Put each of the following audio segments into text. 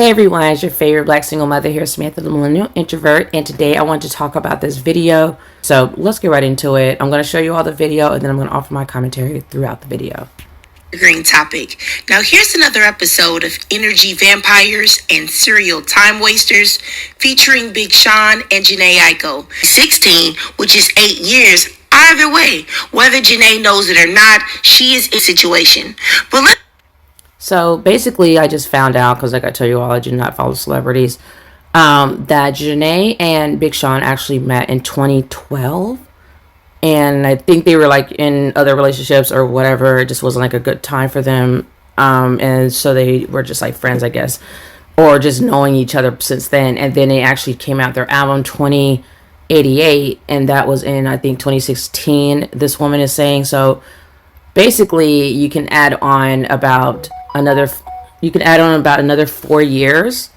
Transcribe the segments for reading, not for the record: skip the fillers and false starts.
Hey everyone, it's your favorite black single mother here, Samantha the millennial introvert, and today I want to talk about this video. So let's get right into it. I'm going to show you all the video and then I'm going to offer my commentary throughout the video. Green topic. Now here's another episode of Energy Vampires and Serial Time Wasters featuring Big Sean and Jhené Aiko. 16, which is 8 years. Either way, whether Jhené knows it or not, she is in a situation. So basically, I just found out, because like I tell you all, I do not follow celebrities, that Jhené and Big Sean actually met in 2012. And I think they were like in other relationships or whatever. It just wasn't like a good time for them. And so they were just like friends, I guess, or just knowing each other since then. And then they actually came out their album 2088, and that was in, I think, 2016, this woman is saying. So basically, you can add on about another 4 years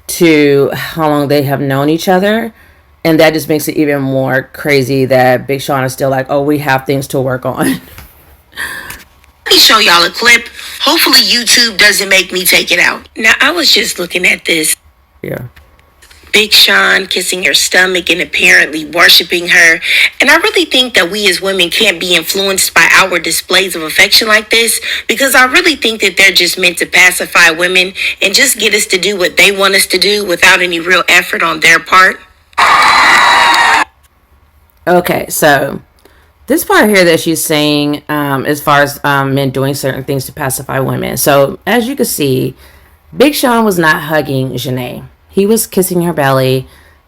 to how long they have known each other. And that just makes it even more crazy that Big Sean is still like, oh, we have things to work on. Let me show y'all a clip. Hopefully YouTube doesn't make me take it out. Now, I was just looking at this. Yeah. Big Sean kissing her stomach and apparently worshiping her. And I really think that we as women can't be influenced by our displays of affection like this, because I really think that they're just meant to pacify women and just get us to do what they want us to do without any real effort on their part. Okay, so this part here that she's saying, as far as men doing certain things to pacify women. So as you can see, Big Sean was not hugging Jhené. He was kissing her belly,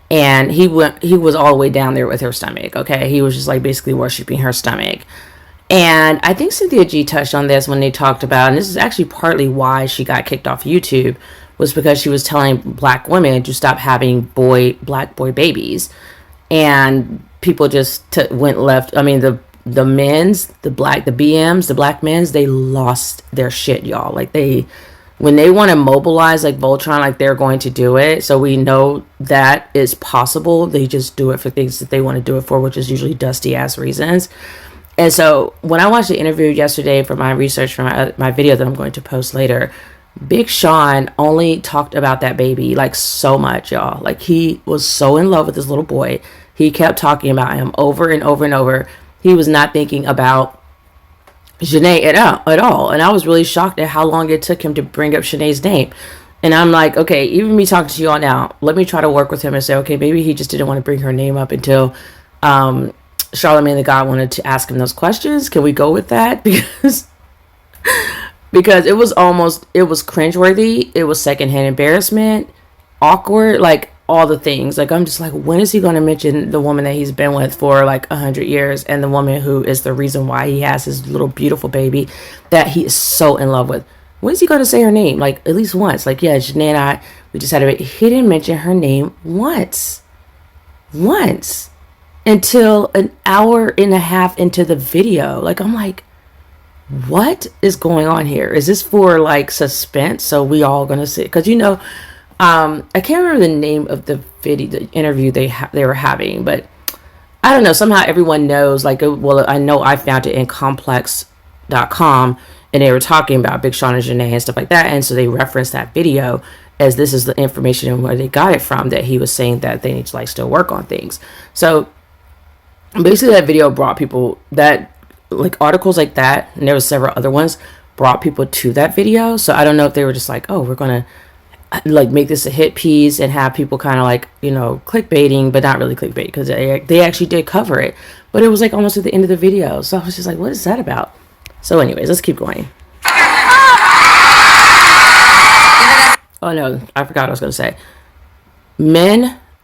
and he was all the way down there with her stomach. Okay, he was just like basically worshiping her stomach. And I think Cynthia G touched on this when they talked about, and this is actually partly why she got kicked off YouTube, was because she was telling black women to stop having black boy babies, and people just went left. I mean, the black men's, they lost their shit, y'all. Like when they want to mobilize like Voltron, like they're going to do it. So we know that is possible. They just do it for things that they want to do it for, which is usually dusty ass reasons. And so when I watched the interview yesterday for my research for my video that I'm going to post later, Big Sean only talked about that baby like so much, y'all. Like he was so in love with this little boy. He kept talking about him over and over and over. He was not thinking about Jhené at all. And I was really shocked at how long it took him to bring up Jhené's name. And I'm like, okay, even me talking to you all now, let me try to work with him and say, okay, maybe he just didn't want to bring her name up until Charlamagne the God wanted to ask him those questions. Can we go with that? Because it was cringeworthy. It was secondhand embarrassment, awkward, like all the things. Like, I'm just like, when is he going to mention the woman that he's been with for like 100 years and the woman who is the reason why he has his little beautiful baby that he is so in love with? When is he going to say her name? Like, at least once. Like, yeah, Jhené and we just had he didn't mention her name once until an hour and a half into the video. Like, I'm like, what is going on here? Is this for like suspense? So we all gonna see? Because I can't remember the name of the video, the interview they were having, but I don't know. Somehow everyone knows. Like, well, I know I found it in complex.com, and they were talking about Big Sean and Jhené and stuff like that, and so they referenced that video as this is the information and where they got it from, that he was saying that they need to like still work on things. So basically, that video brought people that, like, articles like that, and there was several other ones, brought people to that video. So I don't know if they were just like, oh, we're gonna like make this a hit piece and have people kind of like, clickbaiting, but not really clickbait, because they actually did cover it, but it was like almost at the end of the video. So I was just like, what is that about? So anyways, let's keep going. Oh no, I forgot what I was gonna say.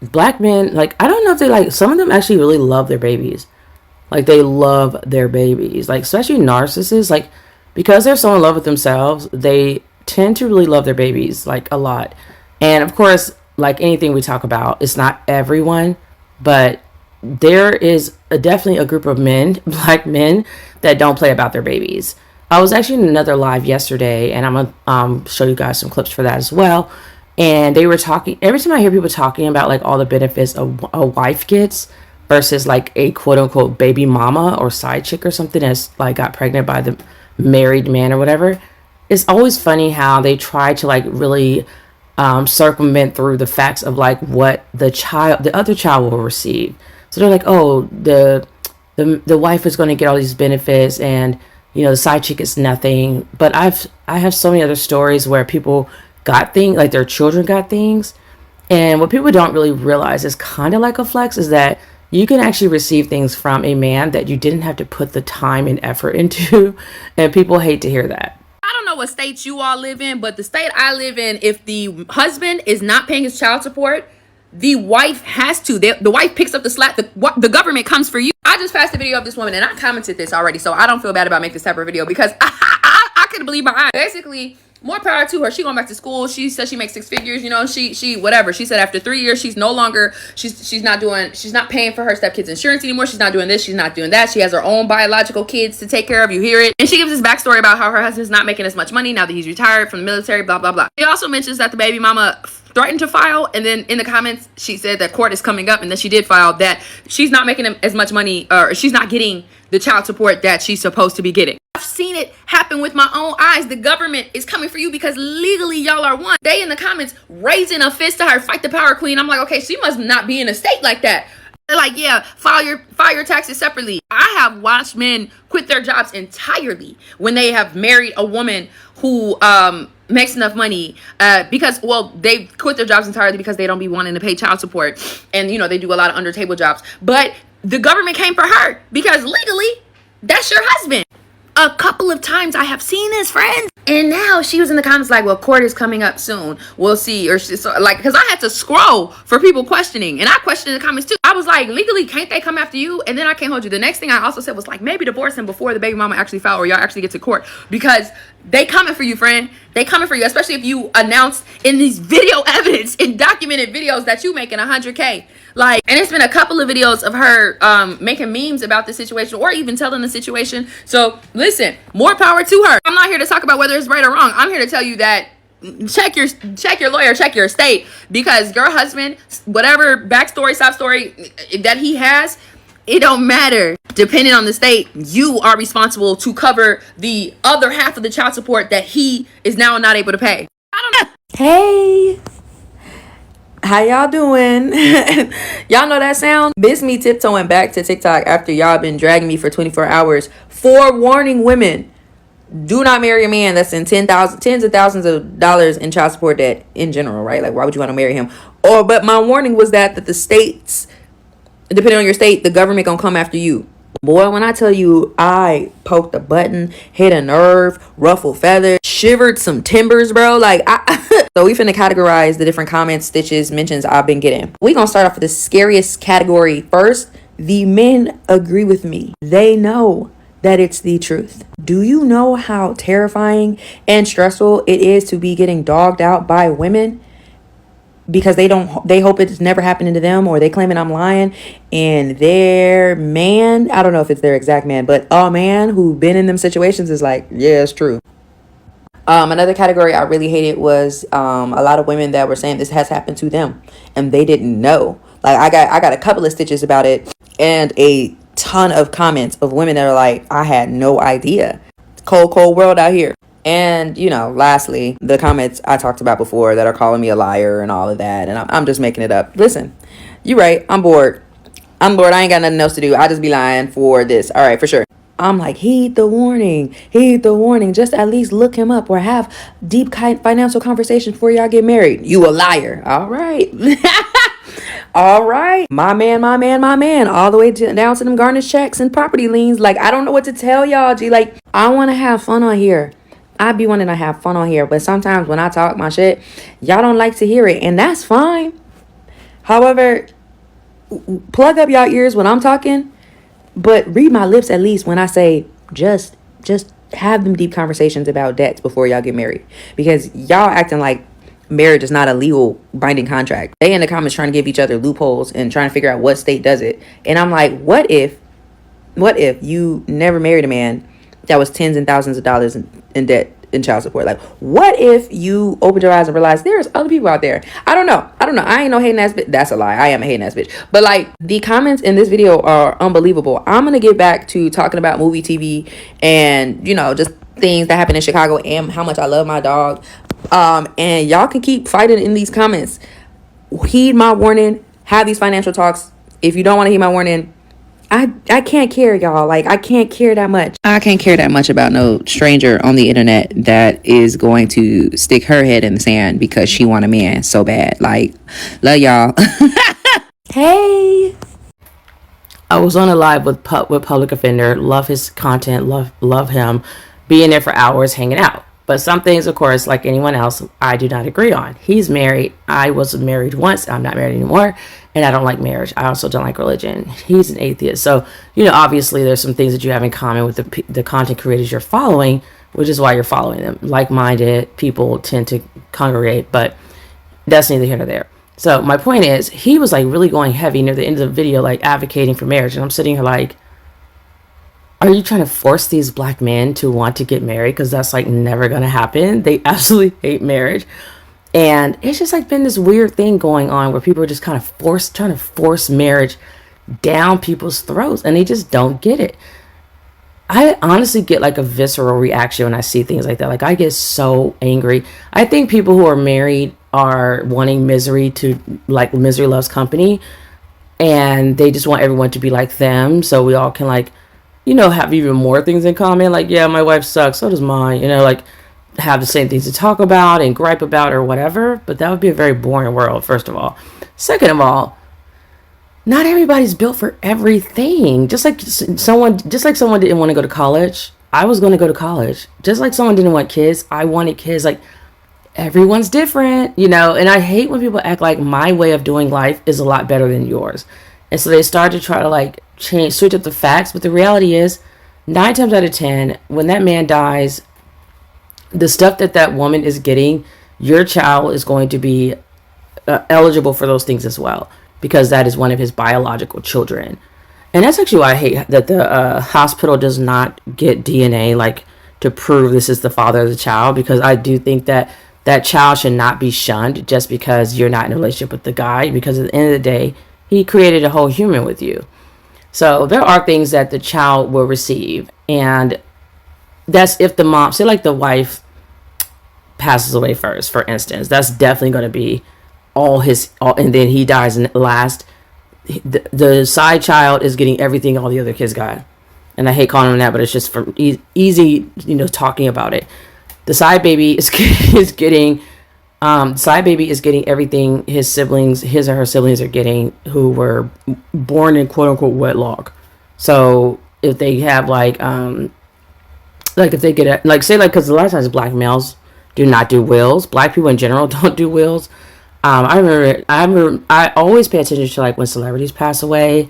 Black men, like, I don't know if they like, some of them actually really love their babies. Like, they love their babies, like, especially narcissists, like, because they're so in love with themselves, they tend to really love their babies, like, a lot. And of course, like anything we talk about, it's not everyone, but there is definitely a group of men, black men, that don't play about their babies. I was actually in another live yesterday, and I'm gonna show you guys some clips for that as well. And they were talking, every time I hear people talking about like all the benefits a wife gets versus like a quote unquote baby mama or side chick or something that's like got pregnant by the married man or whatever, it's always funny how they try to like really circumvent through the facts of like what the other child will receive. So they're like, oh, the wife is going to get all these benefits, and the side chick is nothing. But I have so many other stories where people got things, like their children got things. And what people don't really realize is kind of like a flex is that you can actually receive things from a man that you didn't have to put the time and effort into. And people hate to hear that. I don't know what state you all live in, but the state I live in, if the husband is not paying his child support, the wife has to. The wife picks up the slack. The government comes for you. I just passed a video of this woman, and I commented this already, so I don't feel bad about making this separate video because I couldn't believe my eyes. Basically, more power to her. She going back to school. She says she makes 6 figures. She whatever. She said after 3 years, she's no longer, she's not paying for her stepkids insurance anymore. She's not doing this. She's not doing that. She has her own biological kids to take care of. You hear it. And she gives this backstory about how her husband's not making as much money now that he's retired from the military, blah, blah, blah. She also mentions that the baby mama threatened to file, and then in the comments she said that court is coming up, and then she did file, that she's not making as much money, or she's not getting the child support that she's supposed to be getting. I've seen it happen with my own eyes. The government is coming for you because legally y'all are one. They in the comments raising a fist to her, fight the power queen. I'm like, okay, she must not be in a state like that. They're like, yeah, file your taxes separately. I have watched men quit their jobs entirely when they have married a woman who makes enough money because, well, they quit their jobs entirely because they don't be wanting to pay child support, and they do a lot of under table jobs. But the government came for her because legally that's your husband. A couple of times I have seen this, friends. And now she was in the comments like, well, court is coming up soon. We'll see. Or because I had to scroll for people questioning. And I questioned in the comments too. I was like, legally, can't they come after you? And then I can't hold you. The next thing I also said was like, maybe divorce him before the baby mama actually filed, or y'all actually get to court. Because they coming for you, friend. They coming for you. Especially if you announce in these video evidence, in documented videos, that you making 100K. Like, and it's been a couple of videos of her making memes about the situation, or even telling the situation. So listen, more power to her. I'm not here to talk about whether it's right or wrong. I'm here to tell you that check your lawyer, check your state, because your husband, whatever backstory, sob story that he has, it don't matter. Depending on the state, you are responsible to cover the other half of the child support that he is now not able to pay. I don't know. Hey, how y'all doing? Y'all know that sound? This me tiptoeing back to TikTok after y'all been dragging me for 24 hours. Forewarning women, do not marry a man that's in tens of thousands of dollars in child support debt in general, right? Like, why would you want to marry him? But my warning was that the states, depending on your state, the government gonna come after you. Boy, when I tell you I poked a button, hit a nerve, ruffled feathers, shivered some timbers, bro. Like, so we finna categorize the different comments, stitches, mentions I've been getting. We gonna start off with the scariest category first. The men agree with me. They know that it's the truth. Do you know how terrifying and stressful it is to be getting dogged out by women? Because they hope it's never happening to them, or they claiming I'm lying, and their man, I don't know if it's their exact man, but a man who been in them situations is like, yeah, it's true. Another category I really hated was a lot of women that were saying this has happened to them and they didn't know. Like, I got a couple of stitches about it, and a ton of comments of women that are like, I had no idea. Cold world out here. And, lastly, the comments I talked about before that are calling me a liar and all of that. And I'm just making it up. Listen, you're right. I'm bored. I ain't got nothing else to do. I just be lying for this. All right, for sure. I'm like, heed the warning. Just at least look him up or have deep financial conversations before y'all get married. You a liar. All right. All right. My man. All the way down to them garnish checks and property liens. Like, I don't know what to tell y'all, G. Like, I want to have fun on here. I be wanting to have fun on here, but sometimes when I talk my shit, y'all don't like to hear it, and that's fine. However, plug up y'all ears when I'm talking, but read my lips at least when I say just have them deep conversations about debts before y'all get married, because y'all acting like marriage is not a legal binding contract. They in the comments trying to give each other loopholes and trying to figure out what state does it, and I'm like, what if you never married a man that was tens and thousands of dollars in debt in child support? Like, what if you opened your eyes and realized there's other people out there? I don't know. I ain't no hating ass bitch. That's a lie. I am a hating ass bitch. But like, the comments in this video are unbelievable. I'm gonna get back to talking about movie TV and just things that happen in Chicago and how much I love my dog. And y'all can keep fighting in these comments. Heed my warning. Have these financial talks. If you don't want to heed my warning, I can't care, y'all. Like, I can't care that much. I can't care that much about no stranger on the internet that is going to stick her head in the sand because she want a man so bad. Like, love y'all. Hey. I was on a live with Public Offender. Love his content. Love him. Being there for hours, hanging out. But some things, of course, like anyone else, I do not agree on. He's married. I was married once. I'm not married anymore. And I don't like marriage. I also don't like religion. He's an atheist. So, obviously there's some things that you have in common with the content creators you're following, which is why you're following them. Like-minded people tend to congregate, but that's neither here nor there. So my point is, he was like really going heavy near the end of the video, like advocating for marriage. And I'm sitting here like, are you trying to force these black men to want to get married? Because that's like never going to happen. They absolutely hate marriage. And it's just like been this weird thing going on where people are just kind of trying to force marriage down people's throats. And they just don't get it. I honestly get like a visceral reaction when I see things like that. Like, I get so angry. I think people who are married are wanting misery loves company. And they just want everyone to be like them. So we all can like, have even more things in common. Like, yeah, my wife sucks. So does mine. Like have the same things to talk about and gripe about or whatever. But that would be a very boring world, first of all. Second of all, not everybody's built for everything. Just like someone didn't want to go to college, I was going to go to college. Just like someone didn't want kids, I wanted kids. Like, everyone's different, and I hate when people act like my way of doing life is a lot better than yours. And so they start to try to like switch up the facts. But the reality is 9 times out of 10, when that man dies, the stuff that woman is getting, your child is going to be eligible for those things as well, because that is one of his biological children. And that's actually why I hate that the hospital does not get DNA like to prove this is the father of the child, because I do think that child should not be shunned just because you're not in a relationship with the guy, because at the end of the day, he created a whole human with you. So there are things that the child will receive. And that's if the mom, say like the wife passes away first, for instance, that's definitely going to be all, and then he dies in last. The side child is getting everything all the other kids got. And I hate calling him that, but it's just for easy, talking about it. The side baby is getting everything his or her siblings are getting, who were born in quote unquote wedlock. So if they have if they get because a lot of times black males do not do wills. Black people in general don't do wills. I always pay attention to like when celebrities pass away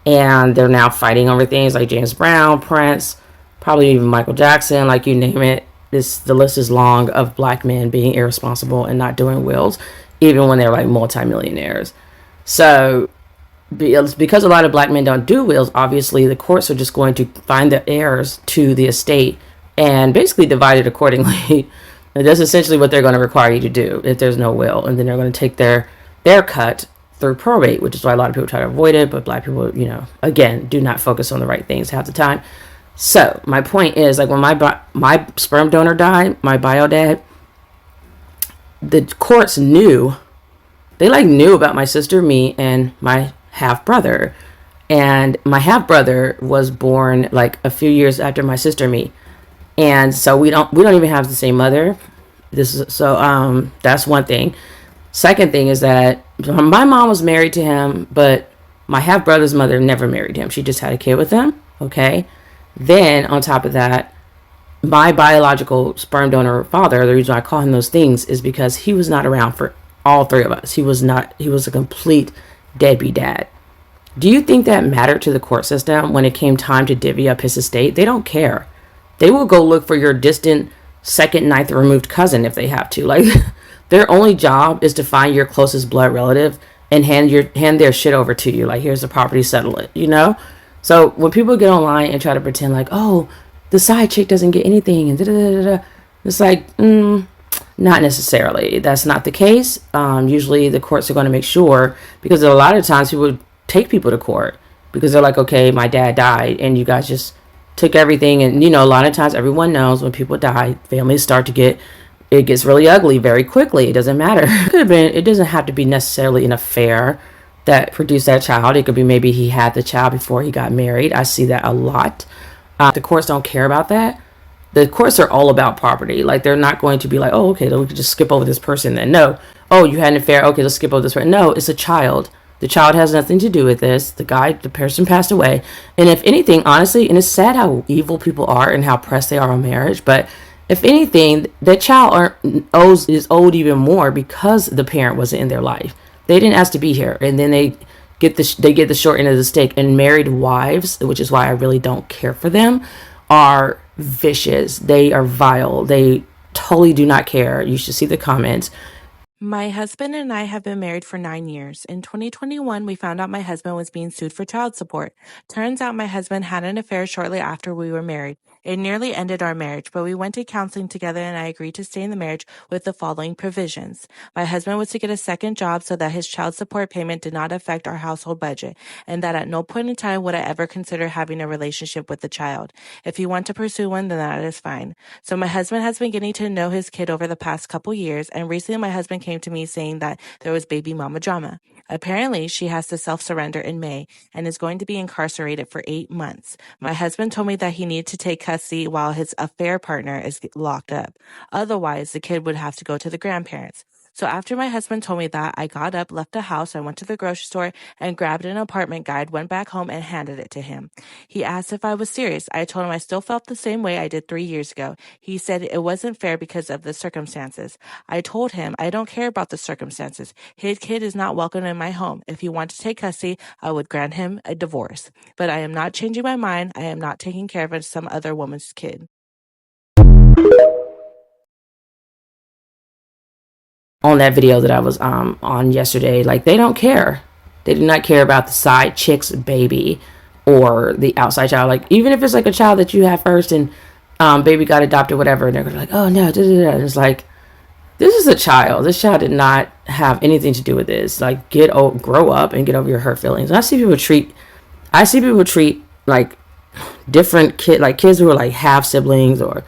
and they're now fighting over things like James Brown, Prince, probably even Michael Jackson, like you name it. The list is long of black men being irresponsible and not doing wills, even when they're like multimillionaires. So because a lot of black men don't do wills, obviously the courts are just going to find the heirs to the estate and basically divide it accordingly. And that's essentially what they're going to require you to do if there's no will. And then they're going to take their cut through probate, which is why a lot of people try to avoid it. But black people, again, do not focus on the right things half the time. So my point is, like, when my sperm donor died, my bio dad, the courts knew about my sister, me, and my half brother. And my half brother was born like a few years after my sister, me. And so we don't even have the same mother. That's one thing. Second thing is that my mom was married to him, but my half brother's mother never married him. She just had a kid with him. Okay. Then on top of that, my biological sperm donor father, the reason I call him those things is because he was not around for all three of us. He was a complete deadbeat dad. Do you think that mattered to the court system when it came time to divvy up his estate? They don't care. They will go look for your distant second, ninth removed cousin if they have to. Like, their only job is to find your closest blood relative and hand their shit over to you. Like, here's the property, settle it, So when people get online and try to pretend like, oh, the side chick doesn't get anything and da-da-da-da-da, it's like, not necessarily. That's not the case. Usually the courts are going to make sure, because a lot of times people take people to court because they're like, okay, my dad died and you guys just took everything. And, a lot of times everyone knows when people die, families start to get it gets really ugly very quickly. It doesn't matter. It could have been, it doesn't have to be necessarily an affair that produced that child. It could be maybe he had the child before he got married. I see that a lot. The courts don't care about that. The courts are all about property. Like, they're not going to be like, oh, okay, then we can just skip over this person then. No. Oh, you had an affair. Okay, let's skip over this person. No, it's a child. The child has nothing to do with this. The person passed away. And if anything, honestly, and it's sad how evil people are and how pressed they are on marriage, but if anything, that child is owed even more because the parent wasn't in their life. They didn't ask to be here, and then they get the short end of the stick. And married wives, which is why I really don't care for them, are vicious. They are vile. They totally do not care. You should see the comments. My husband and I have been married for 9 years. In 2021, we found out my husband was being sued for child support. Turns out my husband had an affair shortly after we were married. It nearly ended our marriage, but we went to counseling together and I agreed to stay in the marriage with the following provisions. My husband was to get a second job so that his child support payment did not affect our household budget, and that at no point in time would I ever consider having a relationship with the child. If you want to pursue one, then that is fine. So my husband has been getting to know his kid over the past couple years, and recently my husband came to me saying that there was baby mama drama. Apparently, she has to self-surrender in May and is going to be incarcerated for 8 months. My husband told me that he needed to take custody while his affair partner is locked up. Otherwise, the kid would have to go to the grandparents. So after my husband told me that, I got up, left the house, I went to the grocery store and grabbed an apartment guide, went back home and handed it to him. He asked if I was serious. I told him I still felt the same way I did 3 years ago. He said it wasn't fair because of the circumstances. I told him I don't care about the circumstances. His kid is not welcome in my home. If he wanted to take custody, I would grant him a divorce. But I am not changing my mind. I am not taking care of some other woman's kid. On that video that I was on yesterday, like, they don't care. They do not care about the side chick's baby or the outside child. Like, even if it's like a child that you have first and baby got adopted, whatever, and they're gonna like, oh no, and it's like, this is a child. This child did not have anything to do with this. Like, grow up and get over your hurt feelings. And I see people treat like different kids who are like half siblings or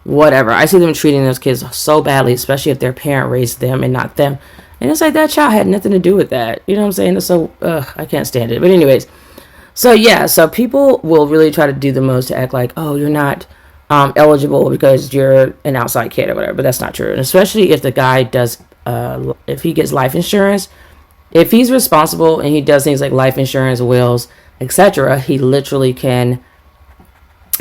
whatever. I see them treating those kids so badly, especially if their parent raised them and not them. And it's like, that child had nothing to do with that. You know what I'm saying? So I can't stand it. But anyways, so yeah, so people will really try to do the most to act like, oh, you're not eligible because you're an outside kid or whatever. But that's not true. And especially if the guy does, if he gets life insurance, if he's responsible and he does things like life insurance, wills, etc., he literally can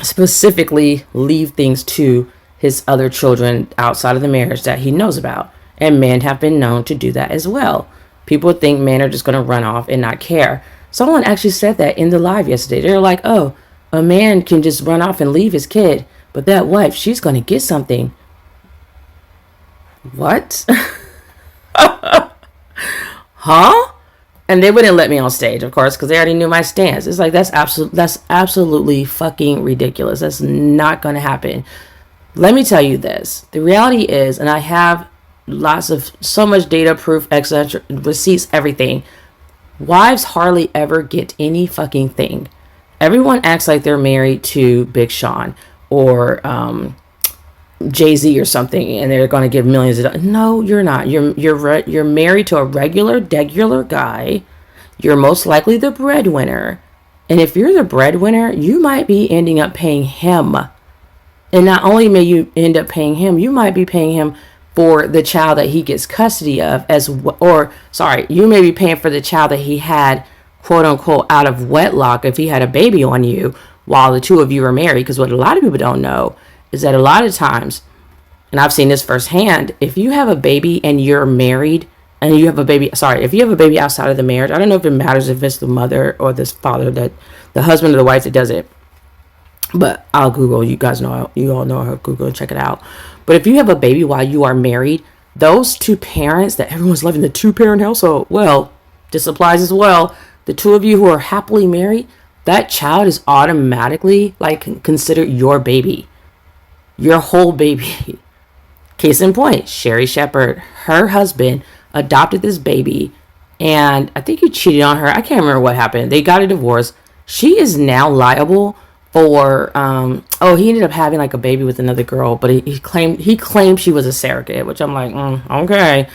specifically leave things to his other children outside of the marriage that he knows about. And men have been known to do that as well. People think men are just going to run off and not care. Someone actually said that in the live yesterday. They're like, oh, a man can just run off and leave his kid, but that wife, she's going to get something. What? Huh? And they wouldn't let me on stage, of course, because they already knew my stance. It's like, that's absolutely fucking ridiculous. That's not going to happen. Let me tell you this. The reality is, and I have so much data, proof, etc., receipts, everything. Wives hardly ever get any fucking thing. Everyone acts like they're married to Big Sean or Jay-Z or something, and they're going to give millions of dollars. No, you're not. You're married to a regular guy. You're most likely the breadwinner. And if you're the breadwinner, you might be ending up paying him. And not only may you end up paying him, you might be paying him for the child that he gets custody of you may be paying for the child that he had, quote unquote, out of wedlock if he had a baby on you while the two of you are married. Because what a lot of people don't know is that a lot of times, and I've seen this firsthand, if you have a baby and you're married and you have a baby, if you have a baby outside of the marriage, I don't know if it matters if it's the mother or this father, that the husband or the wife that does it, but I'll Google. You guys know, you all know how to Google and check it out. But if you have a baby while you are married, those two parents that everyone's living the 2-parent household, well, this applies as well. The two of you who are happily married, that child is automatically like considered your baby. Your whole baby. Case in point, Sherry Shepherd, her husband adopted this baby, and I think he cheated on her. I can't remember what happened. They got a divorce. She is now liable for oh, he ended up having like a baby with another girl, but he claimed she was a surrogate, which I'm like, okay.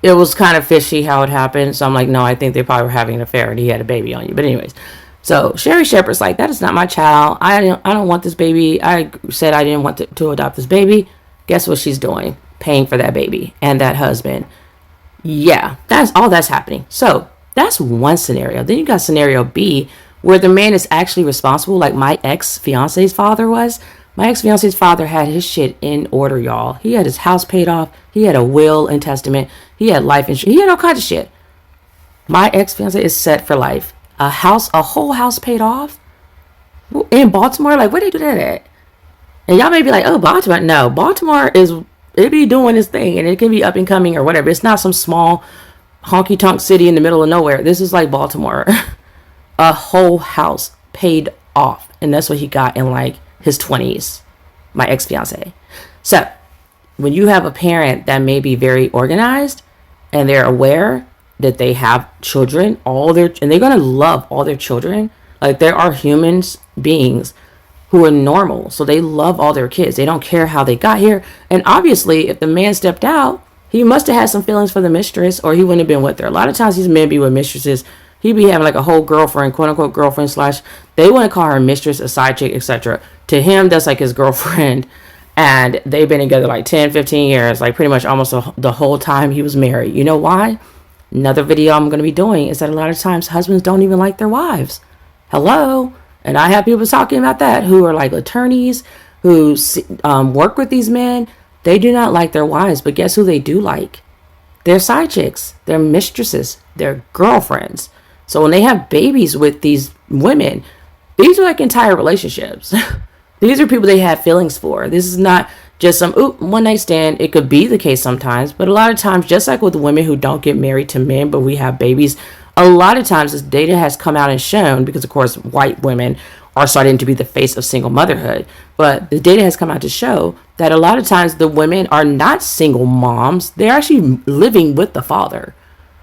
It was kind of fishy how it happened. So I'm like, no, I think they probably were having an affair and he had a baby on you. But anyways, so Sherry Shepherd's like, that is not my child. I don't want this baby. I said I didn't want to adopt this baby. Guess what she's doing? Paying for that baby and that husband. Yeah, that's happening. So that's one scenario. Then you got scenario B, where the man is actually responsible, like my ex-fiance's father was. My ex-fiance's father had his shit in order, y'all. He had his house paid off. He had a will and testament. He had life insurance. He had all kinds of shit. My ex-fiance is set for life. A whole house paid off in Baltimore. Like, where they do that at? And y'all may be like, oh, Baltimore. No, Baltimore it be doing this thing, and it can be up and coming or whatever. It's not some small honky tonk city in the middle of nowhere. This is like Baltimore. A whole house paid off, and that's what he got in like his 20s. My ex-fiance. So when you have a parent that may be very organized and they're aware that they have children, and they're gonna love all their children. Like, there are humans beings who are normal, so they love all their kids. They don't care how they got here. And obviously, if the man stepped out, he must have had some feelings for the mistress, or he wouldn't have been with her. A lot of times these men be with mistresses. He be having like a whole girlfriend, quote unquote girlfriend / they want to call her mistress, a side chick, etc. To him, that's like his girlfriend. And they've been together like 10, 15 years, like pretty much almost the whole time he was married. You know why? Another video I'm going to be doing is that a lot of times husbands don't even like their wives. Hello? And I have people talking about that who are like attorneys who work with these men. They do not like their wives, but guess who they do like? Their side chicks, their mistresses, their girlfriends. So when they have babies with these women, these are like entire relationships. These are people they have feelings for. This is not just some one night stand. It could be the case sometimes, but a lot of times, just like with women who don't get married to men, but we have babies, a lot of times this data has come out and shown, because of course white women are starting to be the face of single motherhood, but the data has come out to show that a lot of times the women are not single moms. They're actually living with the father.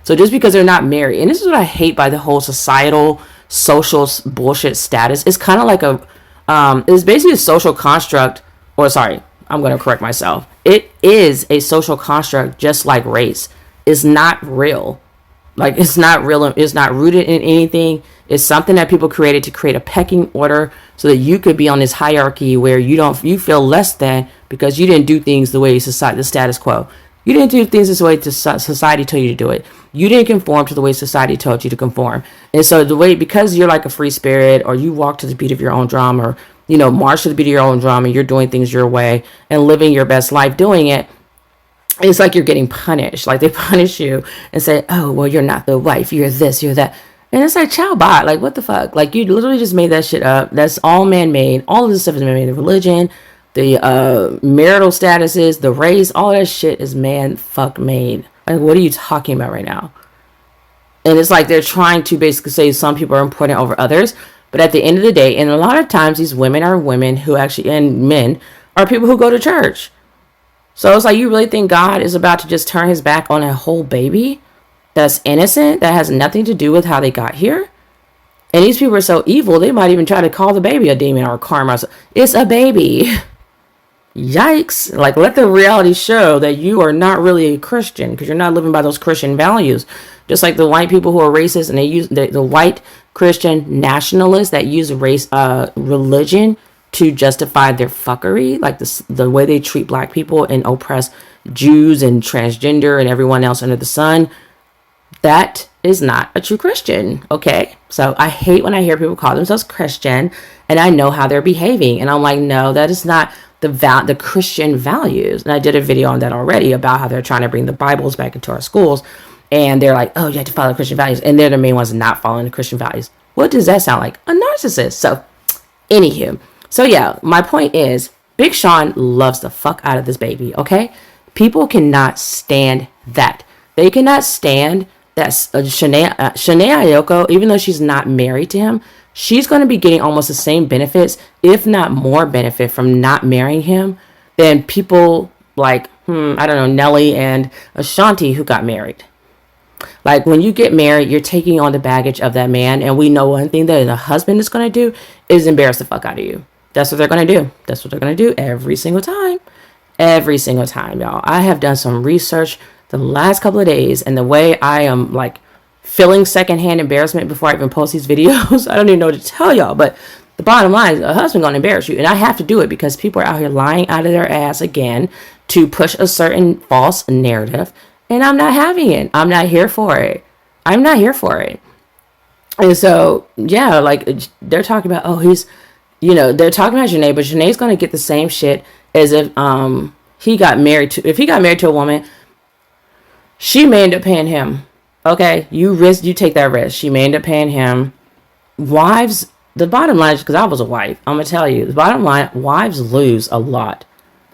So just because they're not married, and this is what I hate by the whole societal, social bullshit status. It's kind of like it's basically a social construct, or sorry, I'm going to correct myself. It is a social construct just like race. It's not real. Like, it's not real. It's not rooted in anything. It's something that people created to create a pecking order so that you could be on this hierarchy where you feel less than because you didn't do things the way the status quo. You didn't do things the way society told you to do it. You didn't conform to the way society told you to conform. And so because you're like a free spirit, or you walk to the beat of your own drum, or, march to the beat of your own drum, and you're doing things your way and living your best life doing it, it's like you're getting punished. Like, they punish you and say, oh, well, you're not the wife. You're this, you're that. And it's like, child bot. Like, what the fuck? Like, you literally just made that shit up. That's all man-made. All of this stuff is man-made. The religion, the marital statuses, the race, all that shit is man-fuck-made. Like, what are you talking about right now? And it's like they're trying to basically say some people are important over others. But at the end of the day, and a lot of times these women are women who actually, and men, are people who go to church. So it's like, you really think God is about to just turn his back on a whole baby that's innocent, that has nothing to do with how they got here? And these people are so evil, they might even try to call the baby a demon or a karma. It's a baby. Yikes. Like, let the reality show that you are not really a Christian, because you're not living by those Christian values. Just like the white people who are racist, and they use the white Christian nationalists that use religion to justify their fuckery, like the way they treat black people and oppress Jews and transgender and everyone else under the sun. That is not a true Christian, okay? So I hate when I hear people call themselves Christian and I know how they're behaving, and I'm like, no, that is not the Christian values. And I did a video on that already about how they're trying to bring the Bibles back into our schools, and they're like, oh, you have to follow Christian values, and they're the main ones not following the Christian values. What does that sound like? A narcissist. So anywho, so yeah, my point is, Big Sean loves the fuck out of this baby, okay? People cannot stand that. They cannot stand that Jhené Aiko, even though she's not married to him, she's going to be getting almost the same benefits, if not more benefit, from not marrying him than people like, I don't know, Nelly and Ashanti who got married. Like, when you get married, you're taking on the baggage of that man. And we know one thing that a husband is going to do is embarrass the fuck out of you. That's what they're going to do. That's what they're going to do every single time. Every single time, y'all. I have done some research the last couple of days, and the way I am like feeling secondhand embarrassment before I even post these videos, I don't even know what to tell y'all. But the bottom line is a husband gonna embarrass you, and I have to do it because people are out here lying out of their ass again to push a certain false narrative, and I'm not having it. I'm not here for it. I'm not here for it. And so, yeah, like they're talking about, oh, he's, they're talking about Jhené, but Jhené's gonna get the same shit as if if he got married to a woman, she may end up paying him. Okay, you take that risk. She may end up paying him. Wives, the bottom line is, because I was a wife, I'm gonna tell you, the bottom line, wives lose a lot.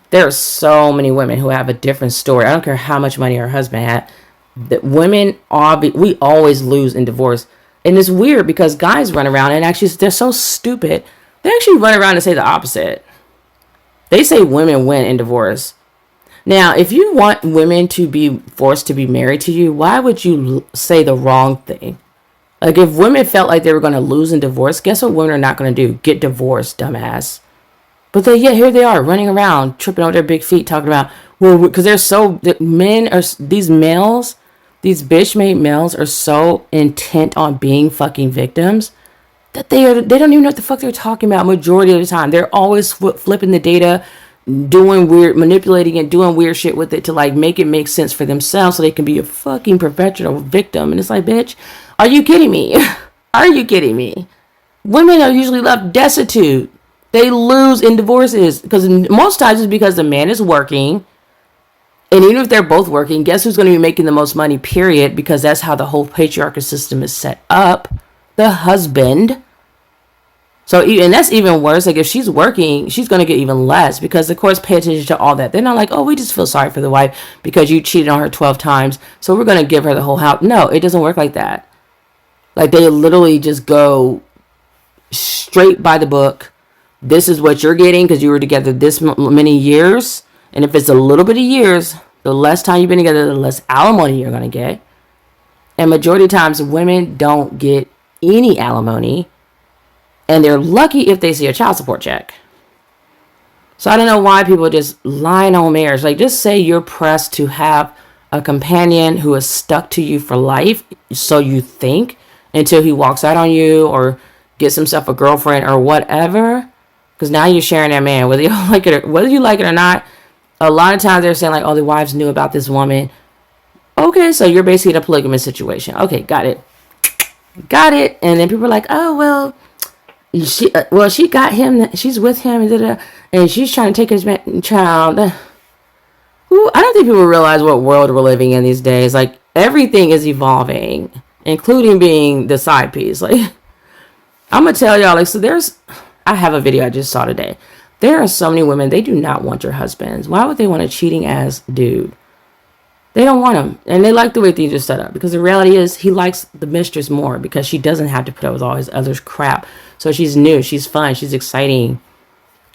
There are so many women who have a different story. I don't care how much money her husband had. That women we always lose in divorce. And it's weird because guys run around and actually they're so stupid. They actually run around and say the opposite. They say women win in divorce. Now, if you want women to be forced to be married to you, why would you say the wrong thing? Like, if women felt like they were going to lose in divorce, guess what women are not going to do? Get divorced, dumbass. But here they are running around, tripping over their big feet, talking about, well, because these males, these bitch-made males are so intent on being fucking victims that they don't even know what the fuck they're talking about majority of the time. They're always flipping the data, manipulating and doing weird shit with it to like make it make sense for themselves so they can be a fucking professional victim. And it's like, bitch, are you kidding me? Are you kidding me? Women are usually left destitute. They lose in divorces because most times it's because the man is working. And even if they're both working, guess who's going to be making the most money, period? Because that's how the whole patriarchal system is set up. The husband. So, and that's even worse. Like, if she's working, she's going to get even less because the courts pay attention to all that. They're not like, oh, we just feel sorry for the wife because you cheated on her 12 times, so we're going to give her the whole house. No, it doesn't work like that. Like, they literally just go straight by the book. This is what you're getting because you were together this many years. And if it's a little bit of years, the less time you've been together, the less alimony you're going to get. And majority of times, women don't get any alimony. And they're lucky if they see a child support check. So I don't know why people are just lying on marriage. Like, just say you're pressed to have a companion who is stuck to you for life. So you think until he walks out on you or gets himself a girlfriend or whatever. Because now you're sharing that man, whether you like it or not. A lot of times they're saying like, oh, the wives knew about this woman. Okay, so you're basically in a polygamous situation. Okay, got it. And then people are like, oh, well, she got him, she's with him, and she's trying to take his child. I don't think people realize what world we're living in these days. Like, everything is evolving, including being the side piece. Like, I'm gonna tell y'all, like, so I have a video I just saw today. There are so many women, they do not want your husbands. Why would they want a cheating ass dude? They don't want him. And they like the way things are set up. Because the reality is he likes the mistress more because she doesn't have to put up with all his other crap. So she's new. She's fun. She's exciting.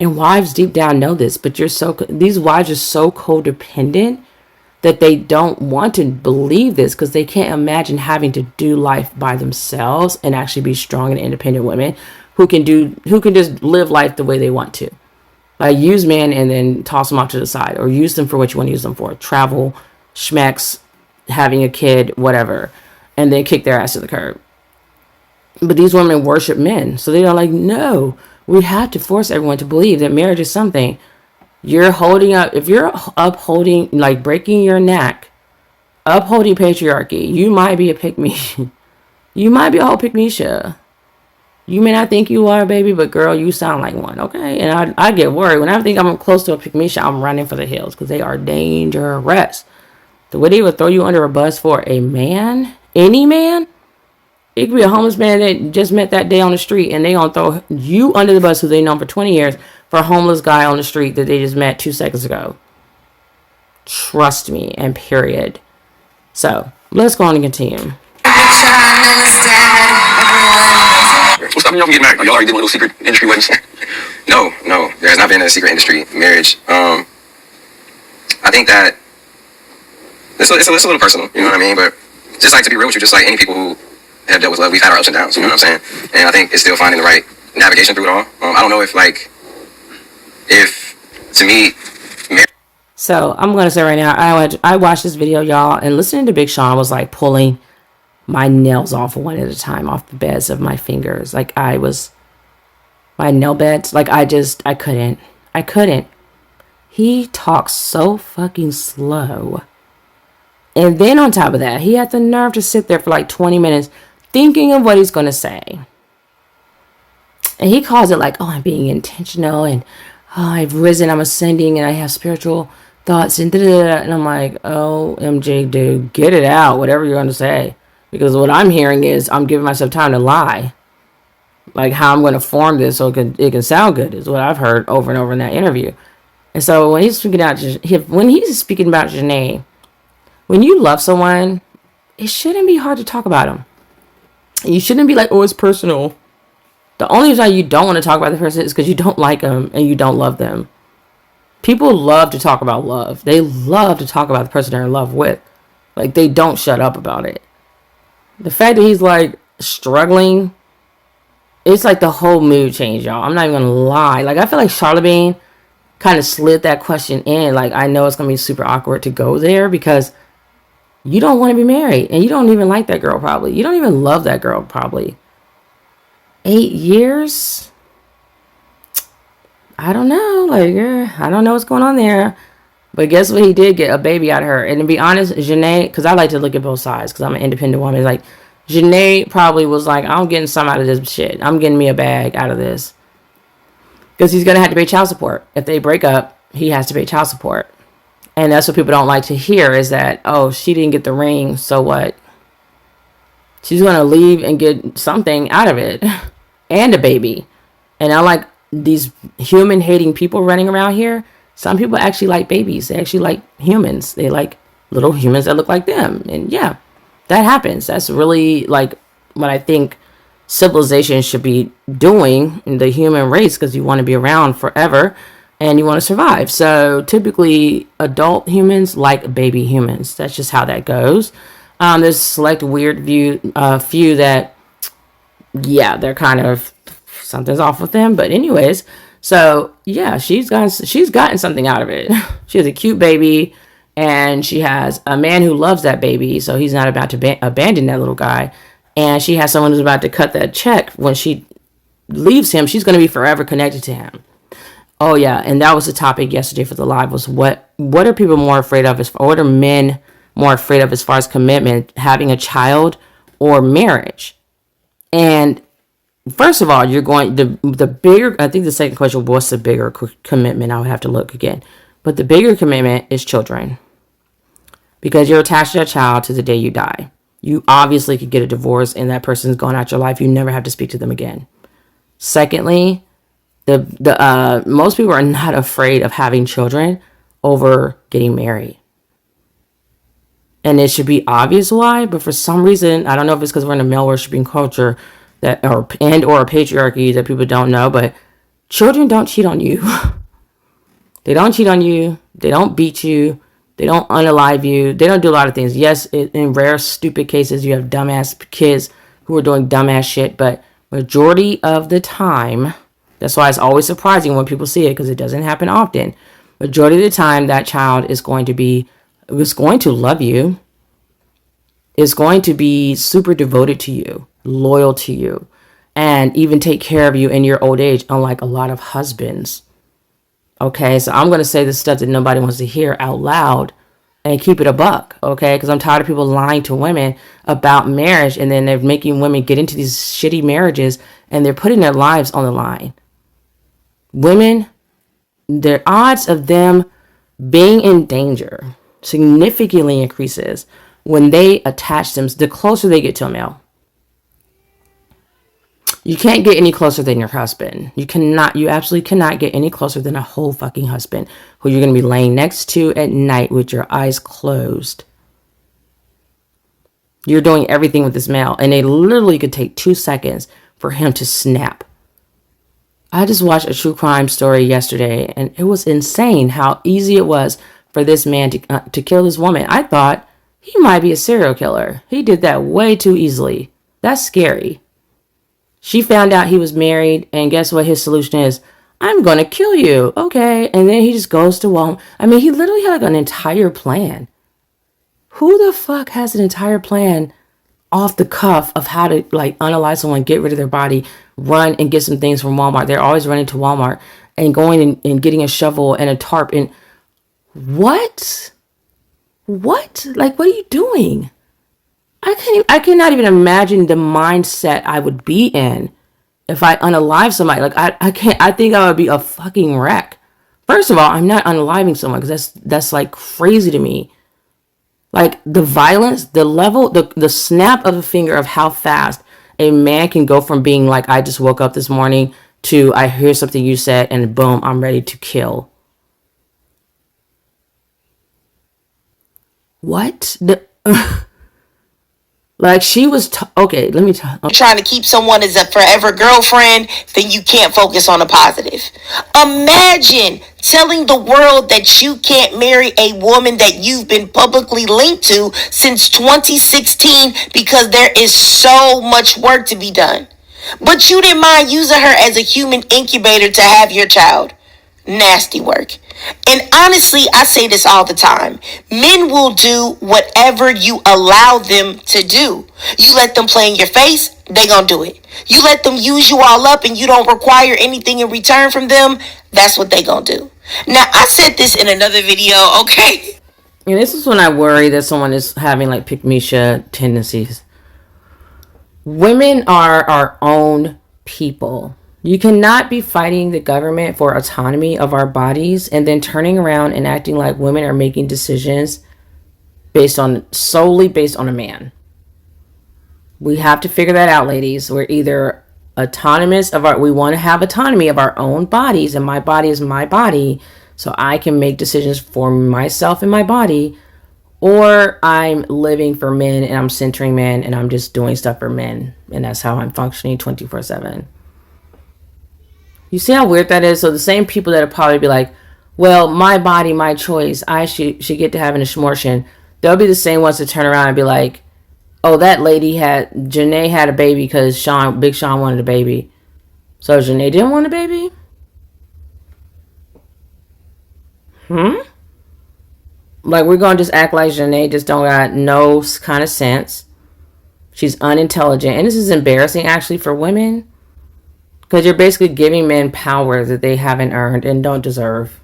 And wives deep down know this. But these wives are so codependent that they don't want to believe this because they can't imagine having to do life by themselves and actually be strong and independent women who can just live life the way they want to. Like, use men and then toss them off to the side, or use them for what you want to use them for. Travel, schmecks, having a kid, whatever, and then kick their ass to the curb. But these women worship men, so they're like, no, we have to force everyone to believe that marriage is something. You're holding up, if you're upholding, like breaking your neck, upholding patriarchy, you might be a pick-me. You might be a whole pick-me-sha. You may not think you are, baby, but girl, you sound like one, okay? And I get worried. When I think I'm close to a pick-me-sha, I'm running for the hills because they are dangerous. The way they would throw you under a bus for a man, any man, it could be a homeless man that just met that day on the street, and they gonna throw you under the bus who they known for 20 years for a homeless guy on the street that they just met 2 seconds ago. Trust me, and period. So, let's go on and continue. What's stopping y'all from getting married? Are y'all already doing little secret industry weddings? No, there has not been a secret industry marriage. I think that it's a little personal, you know what I mean? But just like, to be real with you, just like any people who have dealt with love, we've had our ups and downs, you know what I'm saying? And I think it's still finding the right navigation through it all. I don't know if, like, if to me, So I'm gonna say right now, I watched this video, y'all, and listening to Big Sean was like pulling my nails off one at a time off the beds of my fingers. Like my nail beds. Like I couldn't. He talks so fucking slow. And then on top of that, he had the nerve to sit there for like 20 minutes thinking of what he's gonna say. And he calls it like, oh, I'm being intentional, and oh, I've risen, I'm ascending, and I have spiritual thoughts, and da-da-da-da. And I'm like, oh, MJ, dude, get it out, whatever you're going to say. Because what I'm hearing is I'm giving myself time to lie. Like how I'm going to form this so it can sound good is what I've heard over and over in that interview. And so when he's speaking about Jhené, when you love someone, it shouldn't be hard to talk about them. You shouldn't be like, oh, it's personal. The only reason you don't want to talk about the person is because you don't like them and you don't love them. People love to talk about love. They love to talk about the person they're in love with. Like, they don't shut up about it. The fact that he's, like, struggling, it's like the whole mood change, y'all. I'm not even going to lie. Like, I feel like Charlamagne kind of slid that question in. Like, I know it's going to be super awkward to go there because you don't want to be married. And you don't even like that girl, probably. You don't even love that girl, probably. 8 years? I don't know. Like, I don't know what's going on there. But guess what? He did get a baby out of her. And to be honest, Jhené, because I like to look at both sides because I'm an independent woman. Like, Jhené probably was like, I'm getting some out of this shit. I'm getting me a bag out of this. Because he's going to have to pay child support. If they break up, he has to pay child support. And that's what people don't like to hear is that, oh, she didn't get the ring, so what? She's going to leave and get something out of it. And a baby. And I like these human hating people running around here. Some people actually like babies. They actually like humans. They like little humans that look like them. And yeah, that happens. That's really like what I think civilization should be doing in the human race, because you want to be around forever and you want to survive. So typically adult humans like baby humans. That's just how that goes. There's select weird few that, yeah, they're kind of, something's off with them. But anyways, so yeah, she's gotten something out of it. She has a cute baby, and she has a man who loves that baby, so he's not about to abandon that little guy. And she has someone who's about to cut that check when she leaves him. She's going to be forever connected to him. Oh yeah, and that was the topic yesterday for the live, was what are people more afraid of? What are men more afraid of as far as commitment, having a child or marriage? And first of all, you're going the bigger, I think the second question, what's the bigger commitment? I would have to look again. But the bigger commitment is children. Because you're attached to that child to the day you die. You obviously could get a divorce and that person's gone out your life. You never have to speak to them again. Secondly, the most people are not afraid of having children over getting married. And it should be obvious why, but for some reason, I don't know if it's because we're in a male worshiping culture that or a patriarchy that people don't know, but children don't cheat on you. They don't cheat on you. They don't beat you. They don't unalive you. They don't do a lot of things. Yes, in rare stupid cases, you have dumbass kids who are doing dumbass shit, but majority of the time, that's why it's always surprising when people see it, because it doesn't happen often. Majority of the time, that child is going to love you, is going to be super devoted to you, loyal to you, and even take care of you in your old age, unlike a lot of husbands. Okay, so I'm going to say the stuff that nobody wants to hear out loud and keep it a buck, okay? Because I'm tired of people lying to women about marriage, and then they're making women get into these shitty marriages, and they're putting their lives on the line. Women, the odds of them being in danger significantly increases when they attach them, the closer they get to a male. You can't get any closer than your husband. You absolutely cannot get any closer than a whole fucking husband who you're going to be laying next to at night with your eyes closed. You're doing everything with this male, and it literally could take 2 seconds for him to snap. I just watched a true crime story yesterday, and it was insane how easy it was for this man to kill this woman. I thought he might be a serial killer. He did that way too easily. That's scary. She found out he was married, and guess what his solution is? I'm gonna kill you. Okay. And then he just goes to Walmart. I mean, he literally had like an entire plan. Who the fuck has an entire plan off the cuff of how to like unalive someone, get rid of their body, run and get some things from Walmart? They're always running to Walmart and going and getting a shovel and a tarp. And what? Like, what are you doing? I cannot even imagine the mindset I would be in if I unalive somebody. Like, I can't, I think I would be a fucking wreck. First of all, I'm not unaliving someone because that's like crazy to me. Like, the violence, the level, the snap of a finger of how fast a man can go from being like, I just woke up this morning, to I hear something you said and boom, I'm ready to kill. What? Like, she was okay, let me tell you. Trying to keep someone as a forever girlfriend, then you can't focus on the positive. Imagine telling the world that you can't marry a woman that you've been publicly linked to since 2016 because there is so much work to be done. But you didn't mind using her as a human incubator to have your child. Nasty work. And honestly, I say this all the time. Men will do whatever you allow them to do. You let them play in your face, they gonna do it. You let them use you all up and you don't require anything in return from them, that's what they gonna do. Now, I said this in another video, okay? And this is when I worry that someone is having like pick-me-sha tendencies. Women are our own people. You cannot be fighting the government for autonomy of our bodies and then turning around and acting like women are making decisions solely based on a man. We have to figure that out, ladies. We're either autonomous we want to have autonomy of our own bodies, and my body is my body, so I can make decisions for myself and my body, or I'm living for men and I'm centering men and I'm just doing stuff for men, and that's how I'm functioning 24/7. You see how weird that is? So the same people that will probably be like, well, my body, my choice, I should get to have an abortion, they'll be the same ones to turn around and be like, oh, that lady Jhené had a baby because Big Sean wanted a baby. So Jhené didn't want a baby? Like, we're going to just act like Jhené just don't got no kind of sense. She's unintelligent. And this is embarrassing, actually, for women. Because you're basically giving men power that they haven't earned and don't deserve.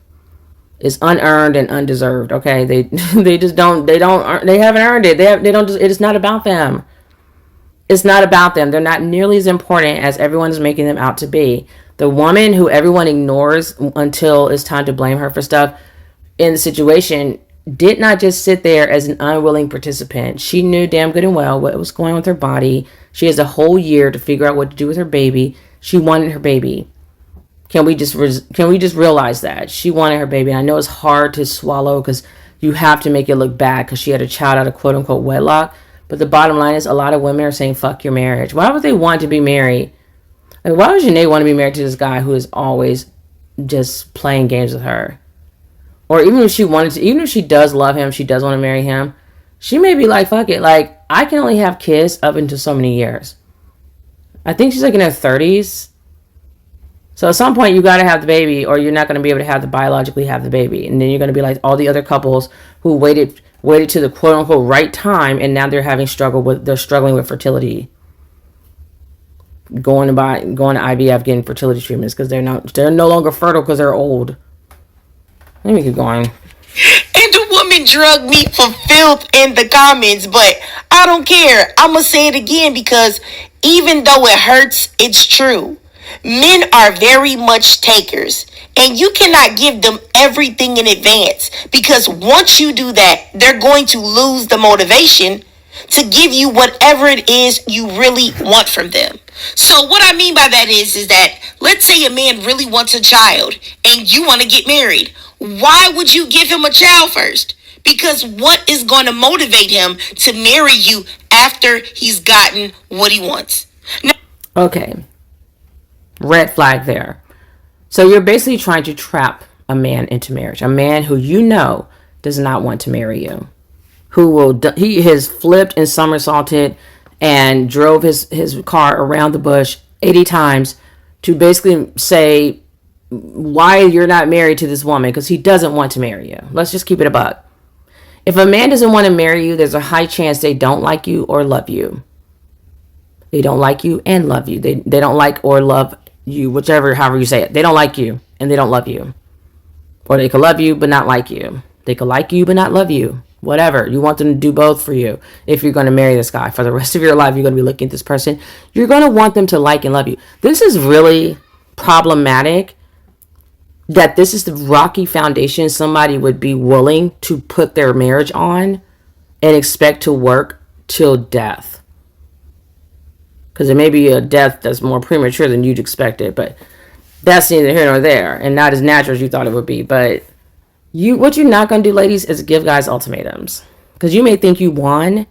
It's unearned and undeserved. Okay, they haven't earned it. It is not about them. It's not about them. They're not nearly as important as everyone is making them out to be. The woman who everyone ignores until it's time to blame her for stuff in the situation did not just sit there as an unwilling participant. She knew damn good and well what was going on with her body. She has a whole year to figure out what to do with her baby. She wanted her baby. Can we just realize that she wanted her baby? And I know it's hard to swallow because you have to make it look bad because she had a child out of quote unquote wedlock. But the bottom line is, a lot of women are saying fuck your marriage. Why would they want to be married? Like, why would Jhené want to be married to this guy who is always just playing games with her? Or even if she does love him, she does want to marry him, she may be like, fuck it, like, I can only have kids up until so many years. I think she's like in her 30s. So at some point you got to have the baby, or you're not going to be able to biologically have the baby. And then you're going to be like all the other couples who waited to the quote unquote right time, and now they're struggling with fertility. Going to IVF, getting fertility treatments because they're no longer fertile because they're old. Let me keep going. And the woman drugged me for filth in the comments, but I don't care. I'm going to say it again because even though it hurts, it's true. Men are very much takers, and you cannot give them everything in advance, because once you do that, they're going to lose the motivation to give you whatever it is you really want from them. So what I mean by that is that let's say a man really wants a child and you want to get married. Why would you give him a child first? Because what is going to motivate him to marry you after he's gotten what he wants? Now, okay. Red flag there. So you're basically trying to trap a man into marriage. A man who you know does not want to marry you. He has flipped and somersaulted and drove his car around the bush 80 times to basically say why you're not married to this woman, because he doesn't want to marry you. Let's just keep it a buck. If a man doesn't want to marry you, there's a high chance they don't like you or love you. They don't like you and love you. They don't like or love you, however you say it. They don't like you and they don't love you. Or they could love you but not like you. They could like you but not love you. Whatever. You want them to do both for you. If you're going to marry this guy for the rest of your life, you're going to be looking at this person. You're going to want them to like and love you. This is really problematic, that this is the rocky foundation somebody would be willing to put their marriage on and expect to work till death. Because it may be a death that's more premature than you'd expected, but that's neither here nor there, and not as natural as you thought it would be. But what you're not going to do, ladies, is give guys ultimatums. Because you may think you won,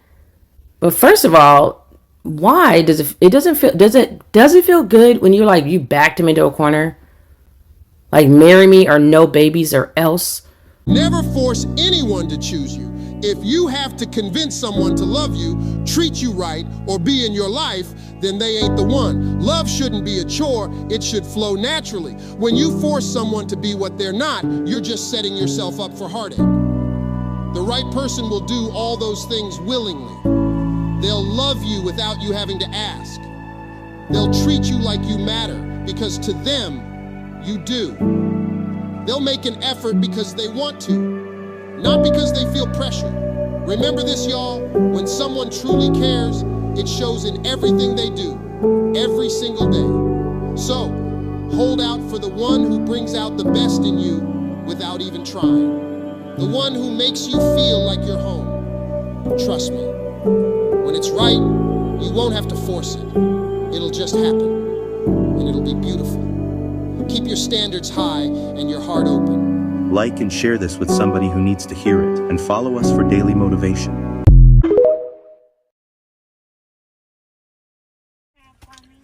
but first of all, why does it feel good when you're like, you backed him into a corner? Like, marry me or no babies or else. Never force anyone to choose you. If you have to convince someone to love you, treat you right, or be in your life, then they ain't the one. Love shouldn't be a chore, it should flow naturally. When you force someone to be what they're not, you're just setting yourself up for heartache. The right person will do all those things willingly. They'll love you without you having to ask. They'll treat you like you matter, because to them, you do. They'll make an effort because they want to, not because they feel pressured. Remember this, y'all, when someone truly cares, it shows in everything they do, every single day. So, hold out for the one who brings out the best in you without even trying. The one who makes you feel like you're home. Trust me, when it's right, you won't have to force it. It'll just happen, and it'll be beautiful. Keep your standards high and your heart open. Like and share this with somebody who needs to hear it, and follow us for daily motivation.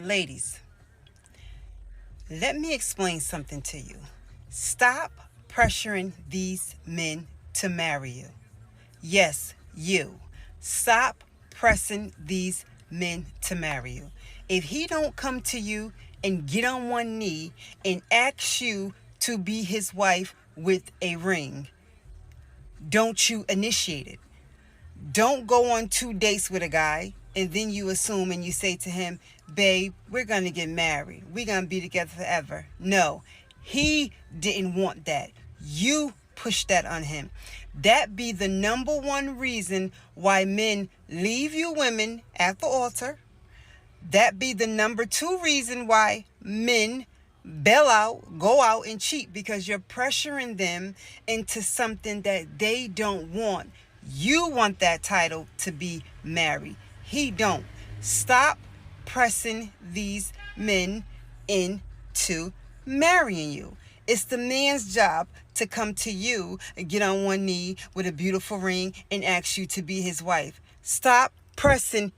Ladies, let me explain something to you. Stop pressuring these men to marry you. Yes, you. Stop pressing these men to marry you. If he don't come to you and get on one knee and ask you to be his wife with a ring, don't you initiate it. Don't go on 2 dates with a guy and then you assume and you say to him, babe, we're going to get married. We're going to be together forever. No, he didn't want that. You pushed that on him. That be the number one reason why men leave you women at the altar. That be the number two reason why men bail out, go out and cheat, because you're pressuring them into something that they don't want. You want that title to be married. He don't. Stop pressing these men into marrying you. It's the man's job to come to you and get on one knee with a beautiful ring and ask you to be his wife. Stop pressing.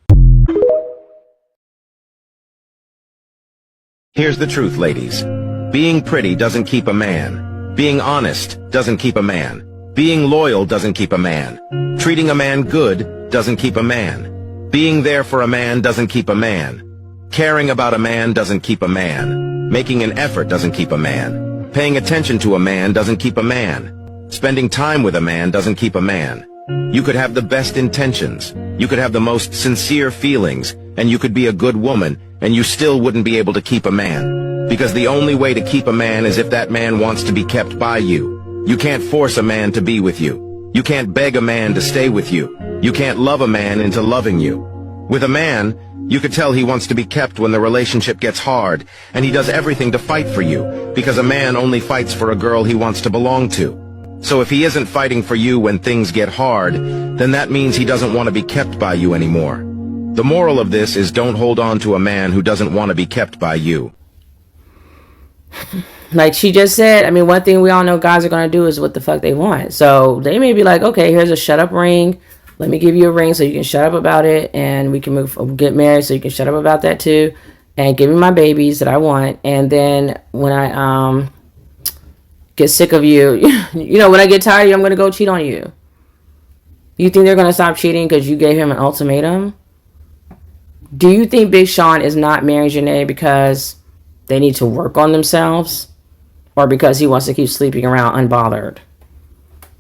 Here's the truth, ladies. Being pretty doesn't keep a man. Being honest doesn't keep a man. Being loyal doesn't keep a man. Treating a man good doesn't keep a man. Being there for a man doesn't keep a man. Caring about a man doesn't keep a man. Making an effort doesn't keep a man. Paying attention to a man doesn't keep a man. Spending time with a man doesn't keep a man. You could have the best intentions. You could have the most sincere feelings, and you could be a good woman, and you still wouldn't be able to keep a man. Because the only way to keep a man is if that man wants to be kept by you. You can't force a man to be with you. You can't beg a man to stay with you. You can't love a man into loving you. With a man, you could tell he wants to be kept when the relationship gets hard, and he does everything to fight for you, because a man only fights for a girl he wants to belong to. So if he isn't fighting for you when things get hard, then that means he doesn't want to be kept by you anymore. The moral of this is don't hold on to a man who doesn't want to be kept by you. Like she just said, I mean, one thing we all know guys are going to do is what the fuck they want. So they may be like, okay, here's a shut up ring. Let me give you a ring so you can shut up about it, and we can get married so you can shut up about that too, and give me my babies that I want. And then when I get sick of you, when I get tired of you, I'm going to go cheat on you. You think they're going to stop cheating because you gave him an ultimatum? Do you think Big Sean is not marrying Jhené because they need to work on themselves? or because he wants to keep sleeping around unbothered.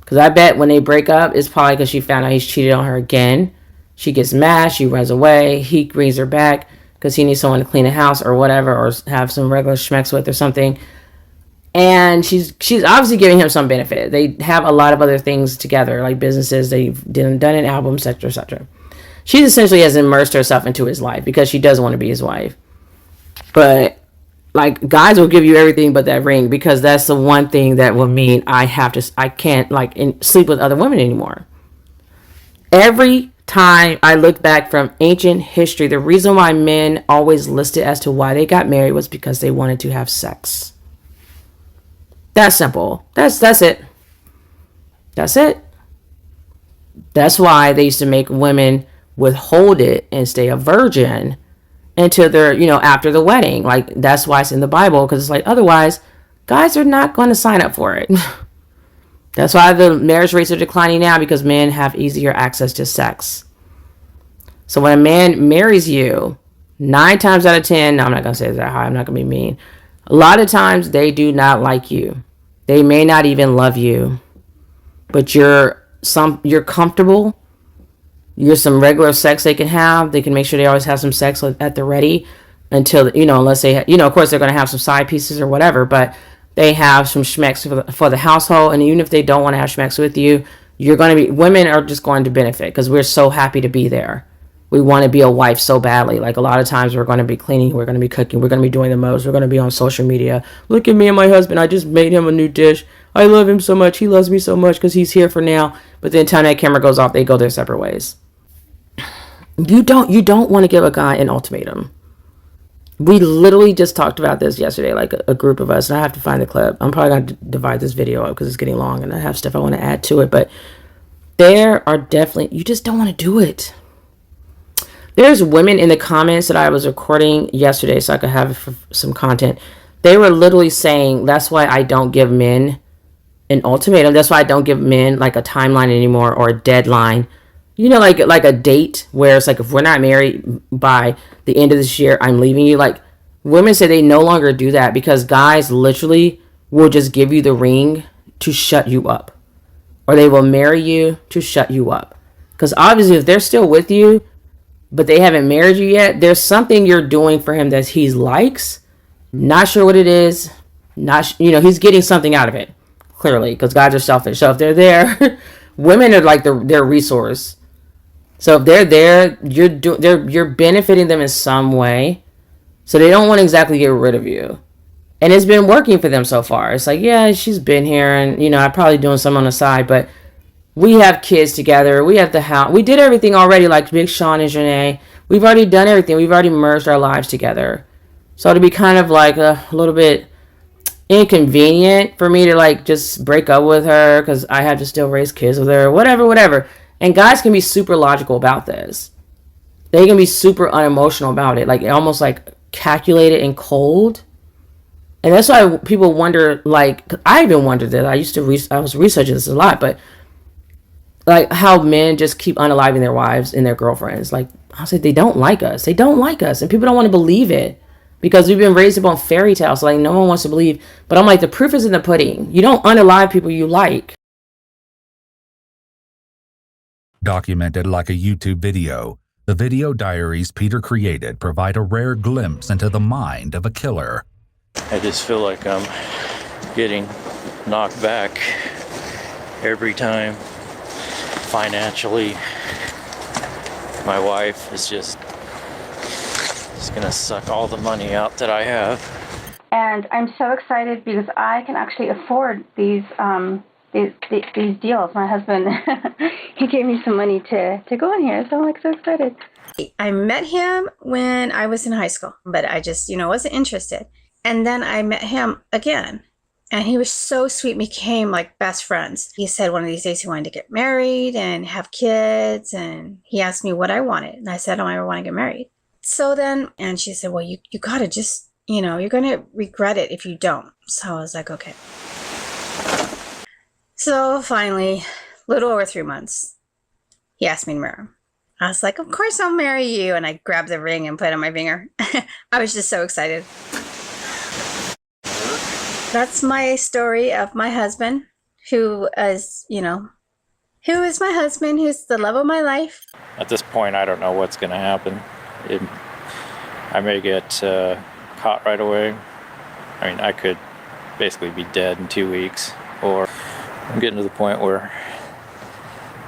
Because I bet when they break up, it's probably because she found out he's cheated on her again. She gets mad, she runs away, he brings her back because he needs someone to clean the house or whatever, or have some regular schmecks with or something. And she's obviously giving him some benefit. They have a lot of other things together, like businesses. They've done an album, etc., etc. She essentially has immersed herself into his life because she does want to be his wife. But like, guys will give you everything but that ring, because that's the one thing that will mean I can't like sleep with other women anymore. Every time I look back from ancient history, the reason why men always listed as to why they got married was because they wanted to have sex. That's simple. That's it. That's it. That's why they used to make women withhold it and stay a virgin until they're, after the wedding. Like, that's why it's in the Bible, because it's like, otherwise, guys are not going to sign up for it. That's why the marriage rates are declining now, because men have easier access to sex. So when a man marries you, 9 times out of 10, no, I'm not going to say that high, I'm not going to be mean. A lot of times they do not like you. They may not even love you, but you're comfortable. You're some regular sex they can have. They can make sure they always have some sex at the ready until, unless they, of course they're going to have some side pieces or whatever, but they have some schmecks for the household. And even if they don't want to have schmecks with you, women are just going to benefit because we're so happy to be there. We want to be a wife so badly. Like, a lot of times we're going to be cleaning, we're going to be cooking, we're going to be doing the most, we're going to be on social media. Look at me and my husband. I just made him a new dish. I love him so much. He loves me so much because he's here for now. But then time that camera goes off, they go their separate ways. You don't want to give a guy an ultimatum. We literally just talked about this yesterday, like a group of us, and I have to find the clip. I'm probably going to divide this video up because it's getting long and I have stuff I want to add to it. But there are definitely, you just don't want to do it. There's women in the comments that I was recording yesterday so I could have some content. They were literally saying, that's why I don't give men an ultimatum. That's why I don't give men like a timeline anymore, or a deadline. Like a date where it's like, if we're not married by the end of this year, I'm leaving you. Like, women say they no longer do that because guys literally will just give you the ring to shut you up, or they will marry you to shut you up. Because obviously if they're still with you, but they haven't married you yet, there's something you're doing for him that he likes. Not sure what it is. He's getting something out of it, clearly, because guys are selfish. So if they're there, women are like their resource. So if they're there, you're benefiting them in some way. So they don't want to exactly get rid of you. And it's been working for them so far. It's like, yeah, she's been here, and I'm probably doing some on the side, but we have kids together. We have the house. We did everything already, like Big Sean and Jhené. We've already done everything. We've already merged our lives together. So to be kind of like a little bit inconvenient for me to like just break up with her because I have to still raise kids with her, whatever. And guys can be super logical about this. They can be super unemotional about it, like almost like calculated and cold. And that's why people wonder, like, I even wondered that. I was researching this a lot, but like how men just keep unaliving their wives and their girlfriends. Like, I said, they don't like us. They don't like us. And people don't want to believe it because we've been raised up on fairy tales. Like, no one wants to believe. But I'm like, the proof is in the pudding. You don't unalive people you like. Documented like a YouTube video, the video diaries Peter created provide a rare glimpse into the mind of a killer. I just feel like I'm getting knocked back every time. Financially, my wife is just gonna suck all the money out that I have. And I'm so excited because I can actually afford these deals. My husband, he gave me some money to go in here, so I'm like so excited. I met him when I was in high school, but I just, wasn't interested. And then I met him again. And he was so sweet, became like best friends. He said one of these days he wanted to get married and have kids. And he asked me what I wanted. And I said, I don't want to get married. So then, and she said, well, you got to just, you're going to regret it if you don't. So I was like, okay. So finally, a little over 3 months, he asked me to marry him. I was like, of course I'll marry you. And I grabbed the ring and put it on my finger. I was just so excited. That's my story of my husband, who is, who is my husband, who's the love of my life. At this point, I don't know what's going to happen. I may get caught right away. I mean, I could basically be dead in 2 weeks, or I'm getting to the point where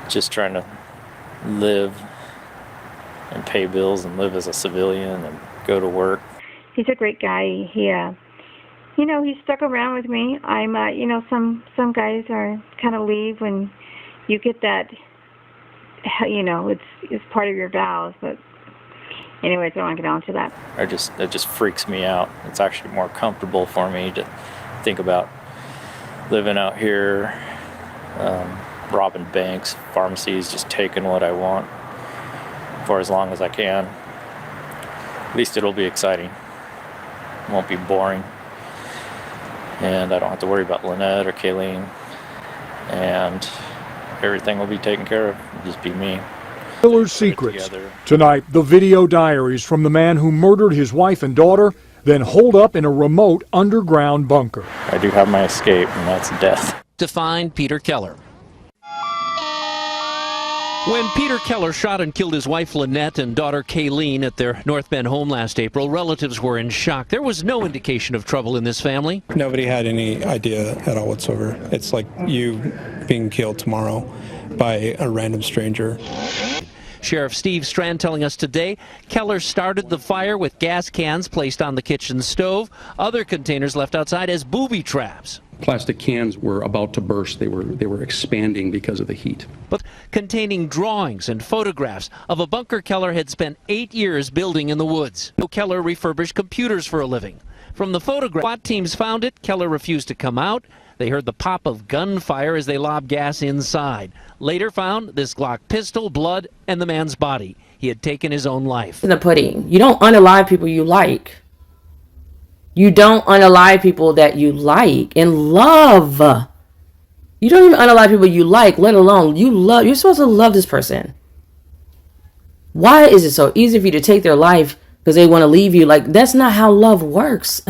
just trying to live and pay bills and live as a civilian and go to work. He's a great guy. He stuck around with me. I'm, some guys are kind of leave when you get that, it's part of your vows. But anyways, I don't want to get on to that. It just freaks me out. It's actually more comfortable for me to think about living out here, robbing banks, pharmacies, just taking what I want for as long as I can. At least it'll be exciting. It won't be boring. And I don't have to worry about Lynette or Kayleen. And everything will be taken care of. It'll just be me. Killer's secrets. Tonight, the video diaries from the man who murdered his wife and daughter, then holed up in a remote underground bunker. I do have my escape, and that's death. To find Peter Keller. When Peter Keller shot and killed his wife Lynette and daughter Kayleen at their North Bend home last April, relatives were in shock. There was no indication of trouble in this family. Nobody had any idea at all whatsoever. It's like you being killed tomorrow by a random stranger. Sheriff Steve Strand telling us today Keller started the fire with gas cans placed on the kitchen stove, other containers left outside as booby traps. Plastic cans were about to burst. They were expanding because of the heat. But containing drawings and photographs of a bunker Keller had spent 8 years building in the woods. Keller refurbished computers for a living. From the photograph, SWAT teams found it. Keller refused to come out. They heard the pop of gunfire as they lobbed gas inside. Later found this Glock pistol, blood, and the man's body. He had taken his own life. In the pudding. You don't unalive people you like. You don't unalive people that you like and love. You don't even unalive people you like, let alone you're supposed to love this person. Why is it so easy for you to take their life because they want to leave you? Like, that's not how love works.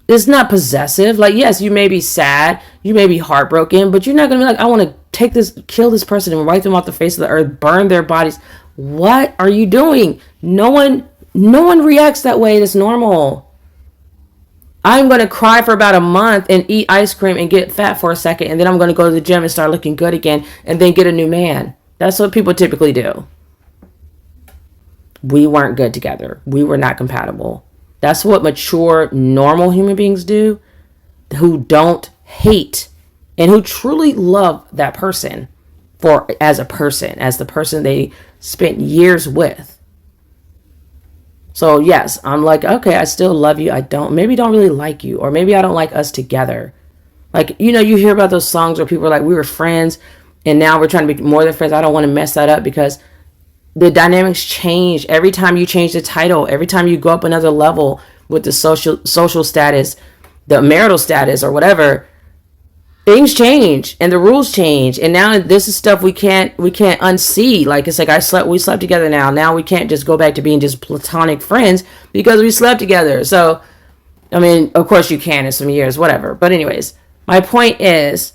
It's not possessive. Like, yes, you may be sad, you may be heartbroken, but you're not going to be like, I want to kill this person and wipe them off the face of the earth, burn their bodies. What are you doing? No one reacts that way. That's normal. I'm going to cry for about a month and eat ice cream and get fat for a second. And then I'm going to go to the gym and start looking good again and then get a new man. That's what people typically do. We weren't good together. We were not compatible. That's what mature, normal human beings do, who don't hate and who truly love that person as a person, as the person they spent years with. So yes, I'm like, okay, I still love you. Maybe don't really like you, or maybe I don't like us together. Like, you hear about those songs where people are like, we were friends and now we're trying to be more than friends. I don't want to mess that up because the dynamics change every time you change the title, every time you go up another level with the social status, the marital status or whatever. Things change and the rules change, and now this is stuff we can't unsee. Like, it's like we slept together now we can't just go back to being just platonic friends because we slept together. So I mean, of course you can in some years, whatever, but anyways, my point is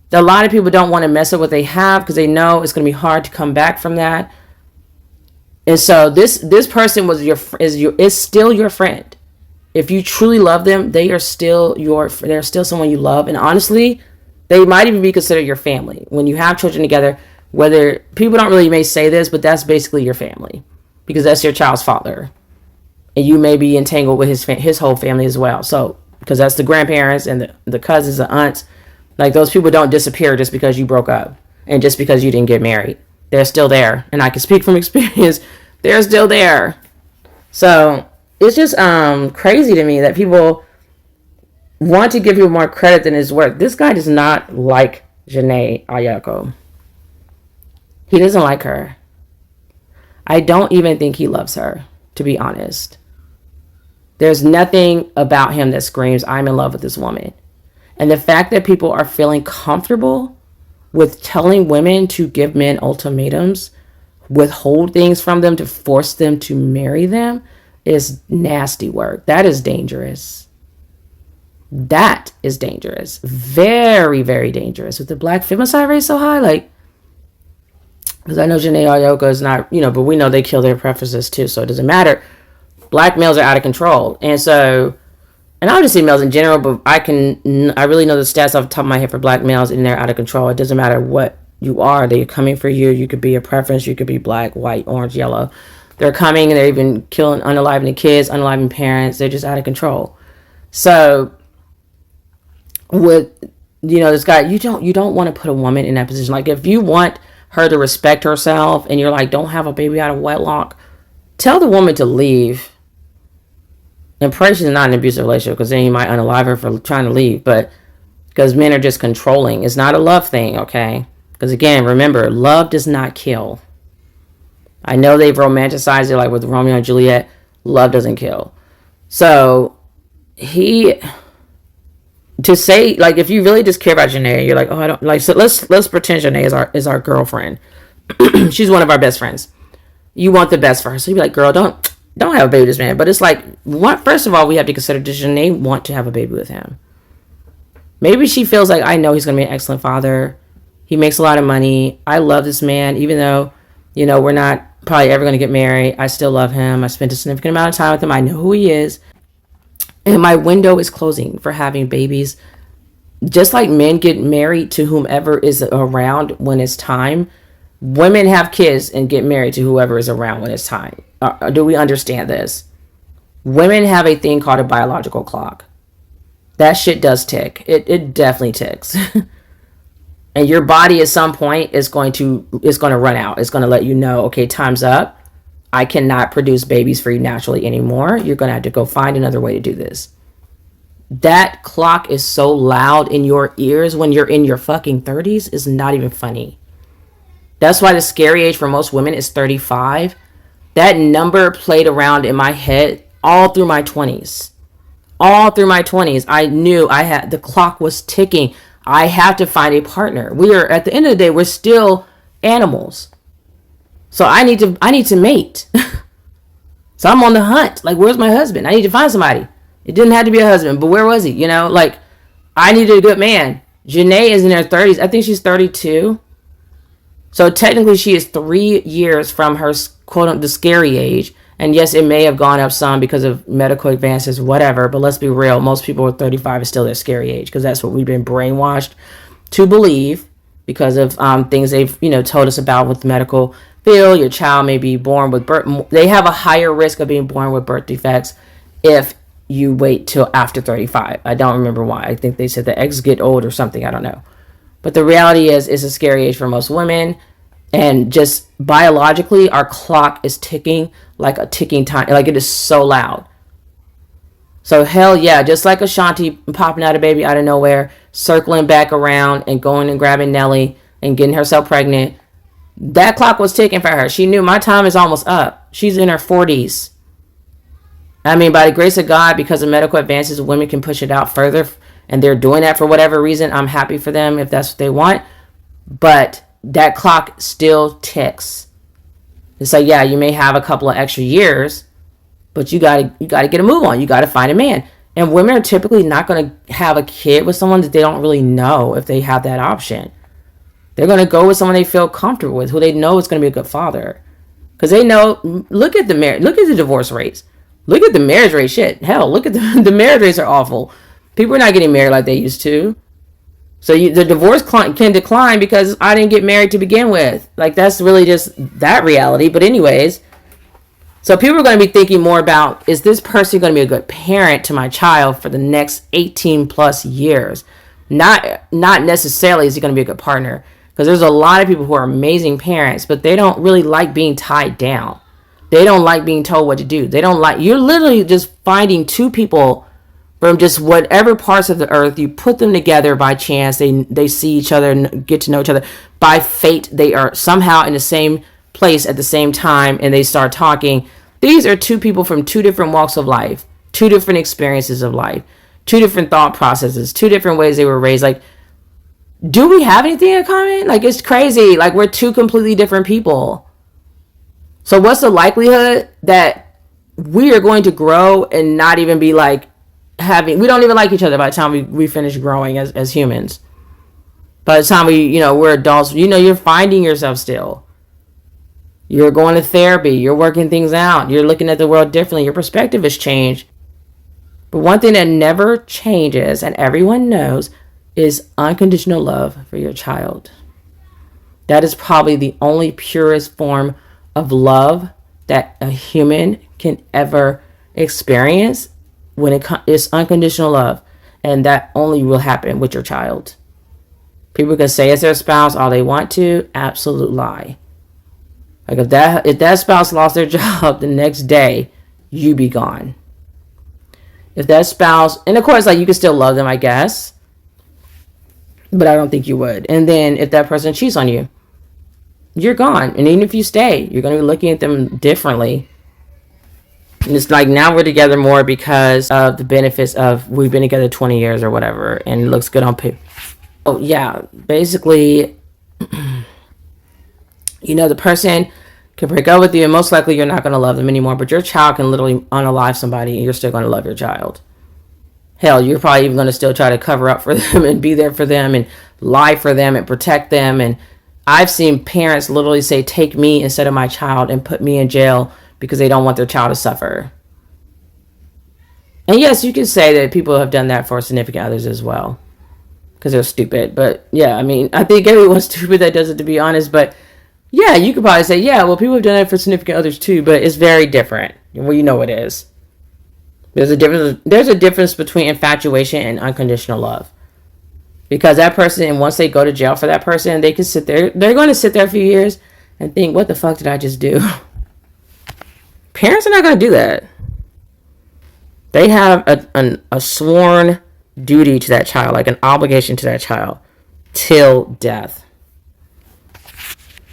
that a lot of people don't want to mess up what they have because they know it's going to be hard to come back from that. And so this person is still your friend. If you truly love them, they're still someone you love. And honestly, they might even be considered your family. When you have children together, whether people don't really may say this, but that's basically your family because that's your child's father. And you may be entangled with his whole family as well. So, because that's the grandparents and the cousins, the aunts, like those people don't disappear just because you broke up and just because you didn't get married. They're still there. And I can speak from experience. They're still there. So it's just crazy to me that people want to give people more credit than his worth. This guy does not like Jhené Aiko. He doesn't like her. I don't even think he loves her, to be honest. There's nothing about him that screams, I'm in love with this woman. And the fact that people are feeling comfortable with telling women to give men ultimatums, withhold things from them to force them to marry them, is nasty work. That is dangerous. That is dangerous. Very, very dangerous. With the black femicide rate so high, like, because I know Jhené Aiko is not, but we know they kill their preferences too, so it doesn't matter. Black males are out of control. And so, and I'll just say males in general, but I really know the stats off the top of my head for black males, and they're out of control. It doesn't matter what you are. They're coming for you. You could be a preference. You could be black, white, orange, yellow. They're coming, and they're even killing, unaliving kids, unaliving parents. They're just out of control. So, with, this guy, you don't want to put a woman in that position. Like, if you want her to respect herself, and you're like, don't have a baby out of wedlock, tell the woman to leave. And pray she's not in an abusive relationship, because then you might unalive her for trying to leave. But because men are just controlling. It's not a love thing, okay? Because again, remember, love does not kill. I know they've romanticized it, like with Romeo and Juliet. Love doesn't kill. So to say, like, if you really just care about Jhené, you're like, oh, I don't like. So let's pretend Jhené is our girlfriend. She's one of our best friends. You want the best for her, so you be like, girl, don't have a baby with this man. But it's like, first of all, we have to consider, does Jhené want to have a baby with him? Maybe she feels like, I know he's going to be an excellent father. He makes a lot of money. I love this man, even though, we're not probably ever going to get married. I still love him. I spent a significant amount of time with him. I know who he is. And my window is closing for having babies. Just like men get married to whomever is around when it's time, women have kids and get married to whoever is around when it's time. Do we understand this? Women have a thing called a biological clock. That shit does tick. It definitely ticks. And your body at some point is going to run out. It's going to let you know, okay, time's up. I cannot produce babies for you naturally anymore. You're going to have to go find another way to do this. That clock is so loud in your ears when you're in your fucking 30s is not even funny. That's why the scary age for most women is 35. That number played around in my head all through my 20s. All through my 20s, I knew the clock was ticking. I have to find a partner. We are, at the end of the day, we're still animals. So I need to mate. So I'm on the hunt. Like, where's my husband? I need to find somebody. It didn't have to be a husband, but where was he? Like, I needed a good man. Jhené is in her 30s. I think she's 32. So technically she is 3 years from her quote the scary age. And yes, it may have gone up some because of medical advances, whatever. But let's be real. Most people with 35 is still their scary age, because that's what we've been brainwashed to believe because of things they've told us about with the medical field. Your child may be born with birth. They have a higher risk of being born with birth defects if you wait till after 35. I don't remember why. I think they said the eggs get old or something. I don't know. But the reality is, it's a scary age for most women. And just biologically, our clock is ticking like a ticking time. Like, it is so loud. So hell yeah, just like Ashanti popping out a baby out of nowhere, circling back around and going and grabbing Nelly and getting herself pregnant. That clock was ticking for her. She knew my time is almost up. She's in her 40s. I mean, by the grace of God, because of medical advances, women can push it out further. And they're doing that for whatever reason. I'm happy for them if that's what they want. But that clock still ticks. It's like, yeah, you may have a couple of extra years, but you gotta get a move on. You gotta find a man. And women are typically not gonna have a kid with someone that they don't really know if they have that option. They're gonna go with someone they feel comfortable with, who they know is gonna be a good father. Because they know, look at the divorce rates. Look at the marriage rate. Shit, hell, look at the marriage rates are awful. People are not getting married like they used to. So the divorce can decline because I didn't get married to begin with. Like, that's really just that reality. But anyways, so people are going to be thinking more about, is this person going to be a good parent to my child for the next 18 plus years? Not necessarily is he going to be a good partner. Because there's a lot of people who are amazing parents, but they don't really like being tied down. They don't like being told what to do. You're literally just finding two people from just whatever parts of the earth. You put them together by chance. They see each other and get to know each other. By fate, they are somehow in the same place at the same time, and they start talking. These are two people from two different walks of life, two different experiences of life, two different thought processes, two different ways they were raised. Like, do we have anything in common? Like, it's crazy. Like, we're two completely different people. So what's the likelihood that we are going to grow and not even be like we don't even like each other by the time we finish growing as humans. By the time we're adults, you're finding yourself still. You're going to therapy. You're working things out. You're looking at the world differently. Your perspective has changed. But one thing that never changes, and everyone knows, is unconditional love for your child. That is probably the only purest form of love that a human can ever experience when it's unconditional love. And that only will happen with your child. People can say it's their spouse all they want to. Absolute lie. Like if that spouse lost their job the next day, you be gone. If that spouse, and of course, like you can still love them, I guess, but I don't think you would. And then if that person cheats on you, you're gone. And even if you stay, you're going to be looking at them differently. And it's like now we're together more because of the benefits of we've been together 20 years or whatever, and it looks good on paper. Oh yeah, basically, the person can break up with you, and most likely you're not going to love them anymore, but your child can literally unalive somebody and you're still going to love your child. Hell, you're probably even going to still try to cover up for them and be there for them and lie for them and protect them. And I've seen parents literally say, take me instead of my child and put me in jail because they don't want their child to suffer. And yes, you can say that people have done that for significant others as well because they're stupid. But yeah, I mean, I think everyone's stupid that does it, to be honest. But yeah, you could probably say, yeah, well, people have done it for significant others too, but it's very different. Well, it is. There's a difference between infatuation and unconditional love. Because that person, once they go to jail for that person, they can sit there. They're going to sit there for a few years and think, what the fuck did I just do? Parents are not going to do that. They have a sworn duty to that child, like an obligation to that child, till death.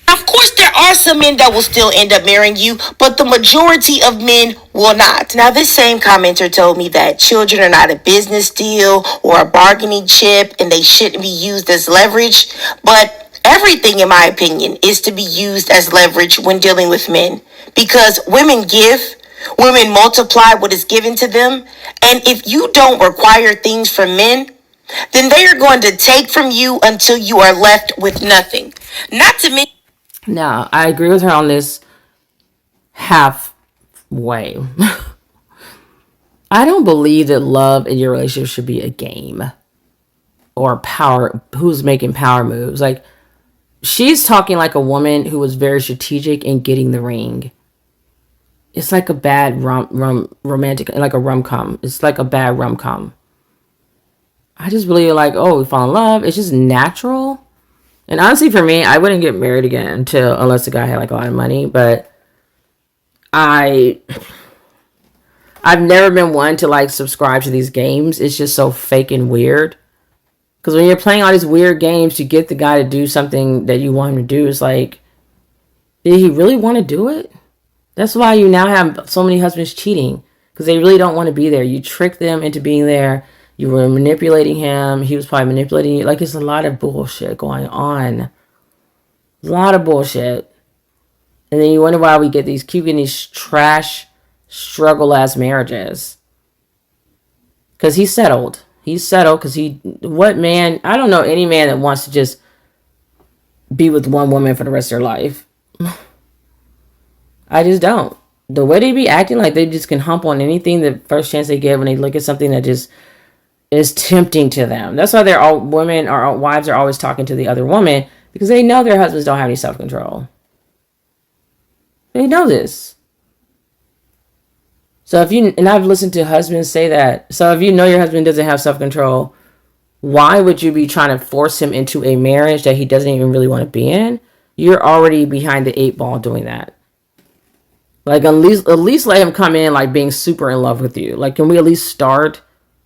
Of course, there are some men that will still end up marrying you, but the majority of men will not. Now, this same commenter told me that children are not a business deal or a bargaining chip and they shouldn't be used as leverage. But everything, in my opinion, is to be used as leverage when dealing with men. Because women give, women multiply what is given to them. And if you don't require things from men, then they are going to take from you until you are left with nothing. Not to mention. Now, I agree with her on this halfway. I don't believe that love in your relationship should be a game or power, who's making power moves. Like, she's talking like a woman who was very strategic in getting the ring. It's like a bad romantic, like a rom-com. It's like a bad rom-com. I just believe like, oh, we fall in love. It's just natural. And honestly, for me, I wouldn't get married again unless the guy had like a lot of money. But I've never been one to like subscribe to these games. It's just so fake and weird. Because when you're playing all these weird games to get the guy to do something that you want him to do, it's like, did he really want to do it? That's why you now have so many husbands cheating. Because they really don't want to be there. You trick them into being there. You were manipulating him. He was probably manipulating you. Like, it's a lot of bullshit going on. A lot of bullshit. And then you wonder why we get these trash, struggle-ass marriages. Because he's settled. He's settled because what man, I don't know any man that wants to just be with one woman for the rest of their life. I just don't. The way they be acting like they just can hump on anything the first chance they get when they look at something that just is tempting to them. That's why wives are always talking to the other woman, because they know their husbands don't have any self-control. They know this. So and I've listened to husbands say that. So if you know your husband doesn't have self-control, why would you be trying to force him into a marriage that he doesn't even really want to be in? You're already behind the 8 ball doing that. Like, at least let him come in like being super in love with you. Like, can we at least start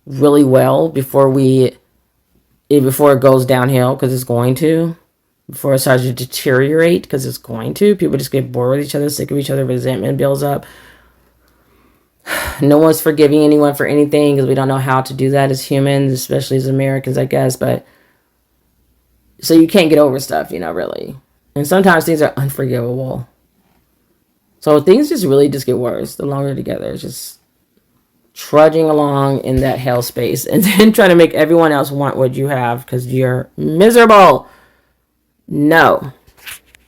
really well before it goes downhill, because it's going to, before it starts to deteriorate, because it's going to. People just get bored with each other, sick of each other, resentment builds up. No one's forgiving anyone for anything because we don't know how to do that as humans, especially as Americans, I guess. But so you can't get over stuff, really. And sometimes things are unforgivable. So things just really just get worse the longer together. It's just, trudging along in that hell space and then trying to make everyone else want what you have because you're miserable. No.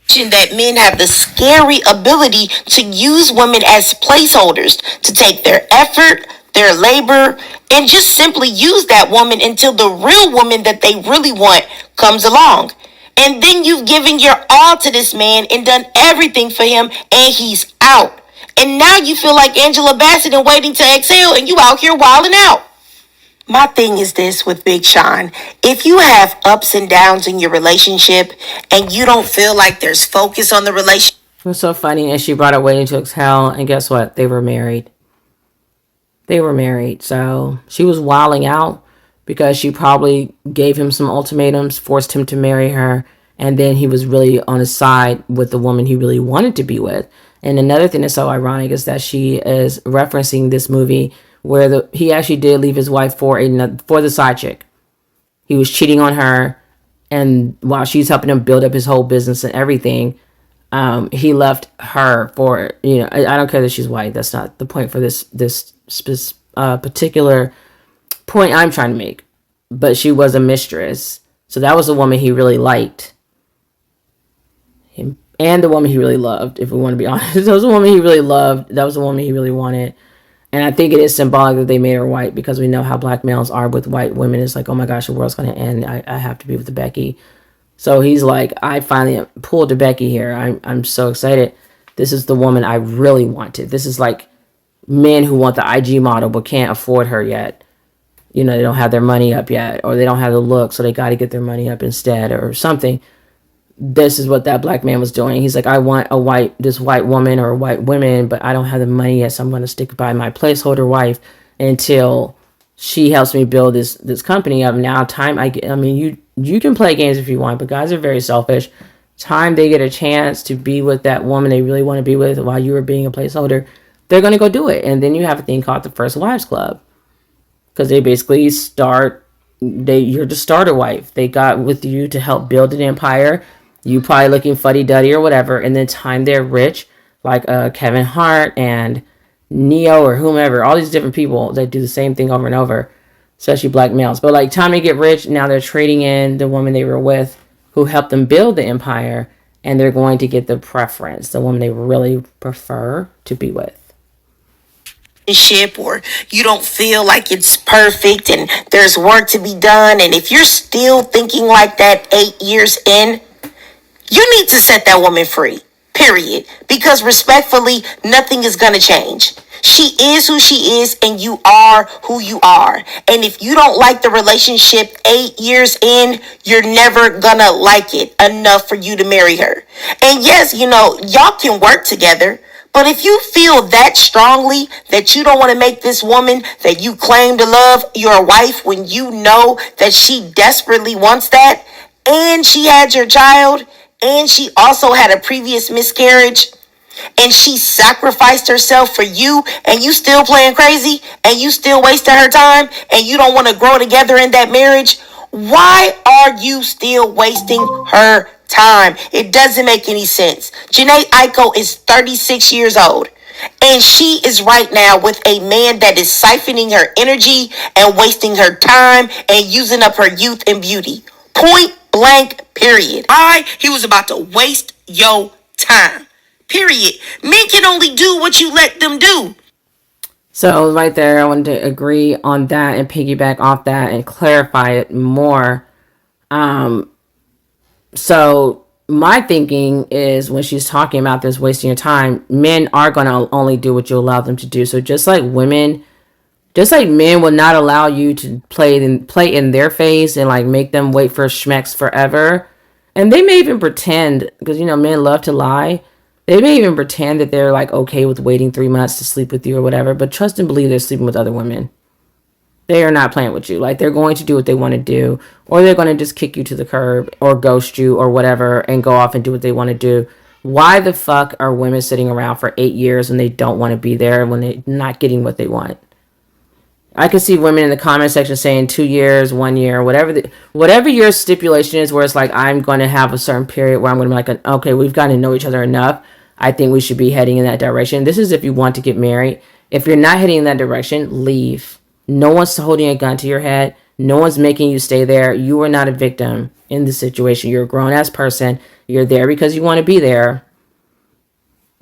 That men have the scary ability to use women as placeholders, to take their effort, their labor, and just simply use that woman until the real woman that they really want comes along. And then you've given your all to this man and done everything for him, and he's out. And now you feel like Angela Bassett and Waiting to Exhale, and you out here wilding out. My thing is this with Big Sean. If you have ups and downs in your relationship and you don't feel like there's focus on the relationship. It was so funny. And she brought up Waiting to Exhale. And guess what? They were married. They were married. So she was wilding out because she probably gave him some ultimatums, forced him to marry her. And then he was really on his side with the woman he really wanted to be with. And another thing that's so ironic is that she is referencing this movie where he actually did leave his wife for the side chick. He was cheating on her, and while she's helping him build up his whole business and everything, he left her for, I don't care that she's white. That's not the point for this particular point I'm trying to make. But she was a mistress. So that was the woman he really liked. And the woman he really loved, if we want to be honest. That was the woman he really loved. That was the woman he really wanted. And I think it is symbolic that they made her white because we know how black males are with white women. It's like, oh my gosh, the world's going to end. I have to be with the Becky. So he's like, I finally pulled the Becky here. I'm so excited. This is the woman I really wanted. This is like men who want the IG model but can't afford her yet. They don't have their money up yet, or they don't have the look, so they got to get their money up instead or something. This is what that black man was doing. He's like, I want this white woman or white women, but I don't have the money yet, so I'm going to stick by my placeholder wife until she helps me build this company up. Now, you can play games if you want, but guys are very selfish. Time they get a chance to be with that woman they really want to be with while you were being a placeholder, they're going to go do it. And then you have a thing called the First Wives Club, because they basically you're the starter wife. They got with you to help build an empire. You probably looking fuddy-duddy or whatever, and then time they're rich, like Kevin Hart and Neo or whomever, all these different people that do the same thing over and over, especially black males. But like time they get rich, now they're trading in the woman they were with who helped them build the empire, and they're going to get the preference, the woman they really prefer to be with. Or you don't feel like it's perfect and there's work to be done, and if you're still thinking like that 8 years in, you need to set that woman free, period. Because respectfully, nothing is going to change. She is who she is, and you are who you are. And if you don't like the relationship 8 years in, you're never going to like it enough for you to marry her. And yes, y'all can work together. But if you feel that strongly that you don't want to make this woman that you claim to love your wife when you know that she desperately wants that, and she had your child, and she also had a previous miscarriage, and she sacrificed herself for you, and you still playing crazy, and you still wasting her time, and you don't want to grow together in that marriage, why are you still wasting her time? It doesn't make any sense. Jhené Aiko is 36 years old, and she is right now with a man that is siphoning her energy and wasting her time and using up her youth and beauty. Point blank, period. He was about to waste your time. Period. Men can only do what you let them do. So right there, I wanted to agree on that and piggyback off that and clarify it more. So my thinking is when she's talking about this wasting your time, men are going to only do what you allow them to do. So just like men will not allow you to play in their face and like make them wait for schmecks forever. And they may even pretend, because men love to lie. They may even pretend that they're like okay with waiting 3 months to sleep with you or whatever, but trust and believe they're sleeping with other women. They are not playing with you. Like, they're going to do what they want to do, or they're going to just kick you to the curb or ghost you or whatever and go off and do what they want to do. Why the fuck are women sitting around for 8 years when they don't want to be there, when they're not getting what they want? I can see women in the comment section saying 2 years, 1 year, whatever your stipulation is, where it's like, I'm going to have a certain period where I'm going to be like, okay, we've gotten to know each other enough. I think we should be heading in that direction. This is if you want to get married If you're not heading in that direction, leave. No one's holding a gun to your head. No one's making you stay there. You are not a victim in this situation. You're a grown-ass person. You're there because you want to be there.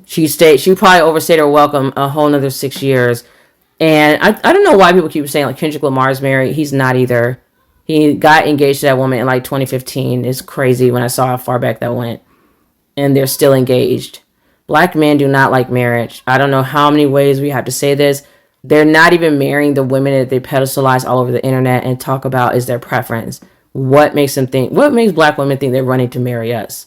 She probably overstayed her welcome a whole nother 6 years. And I don't know why people keep saying like Kendrick Lamar's married. He's not either. He got engaged to that woman in like 2015. It's crazy when I saw how far back that went. And they're still engaged. Black men do not like marriage. I don't know how many ways we have to say this. They're not even marrying the women that they pedestalize all over the internet and talk about is their preference. What makes black women think they're running to marry us?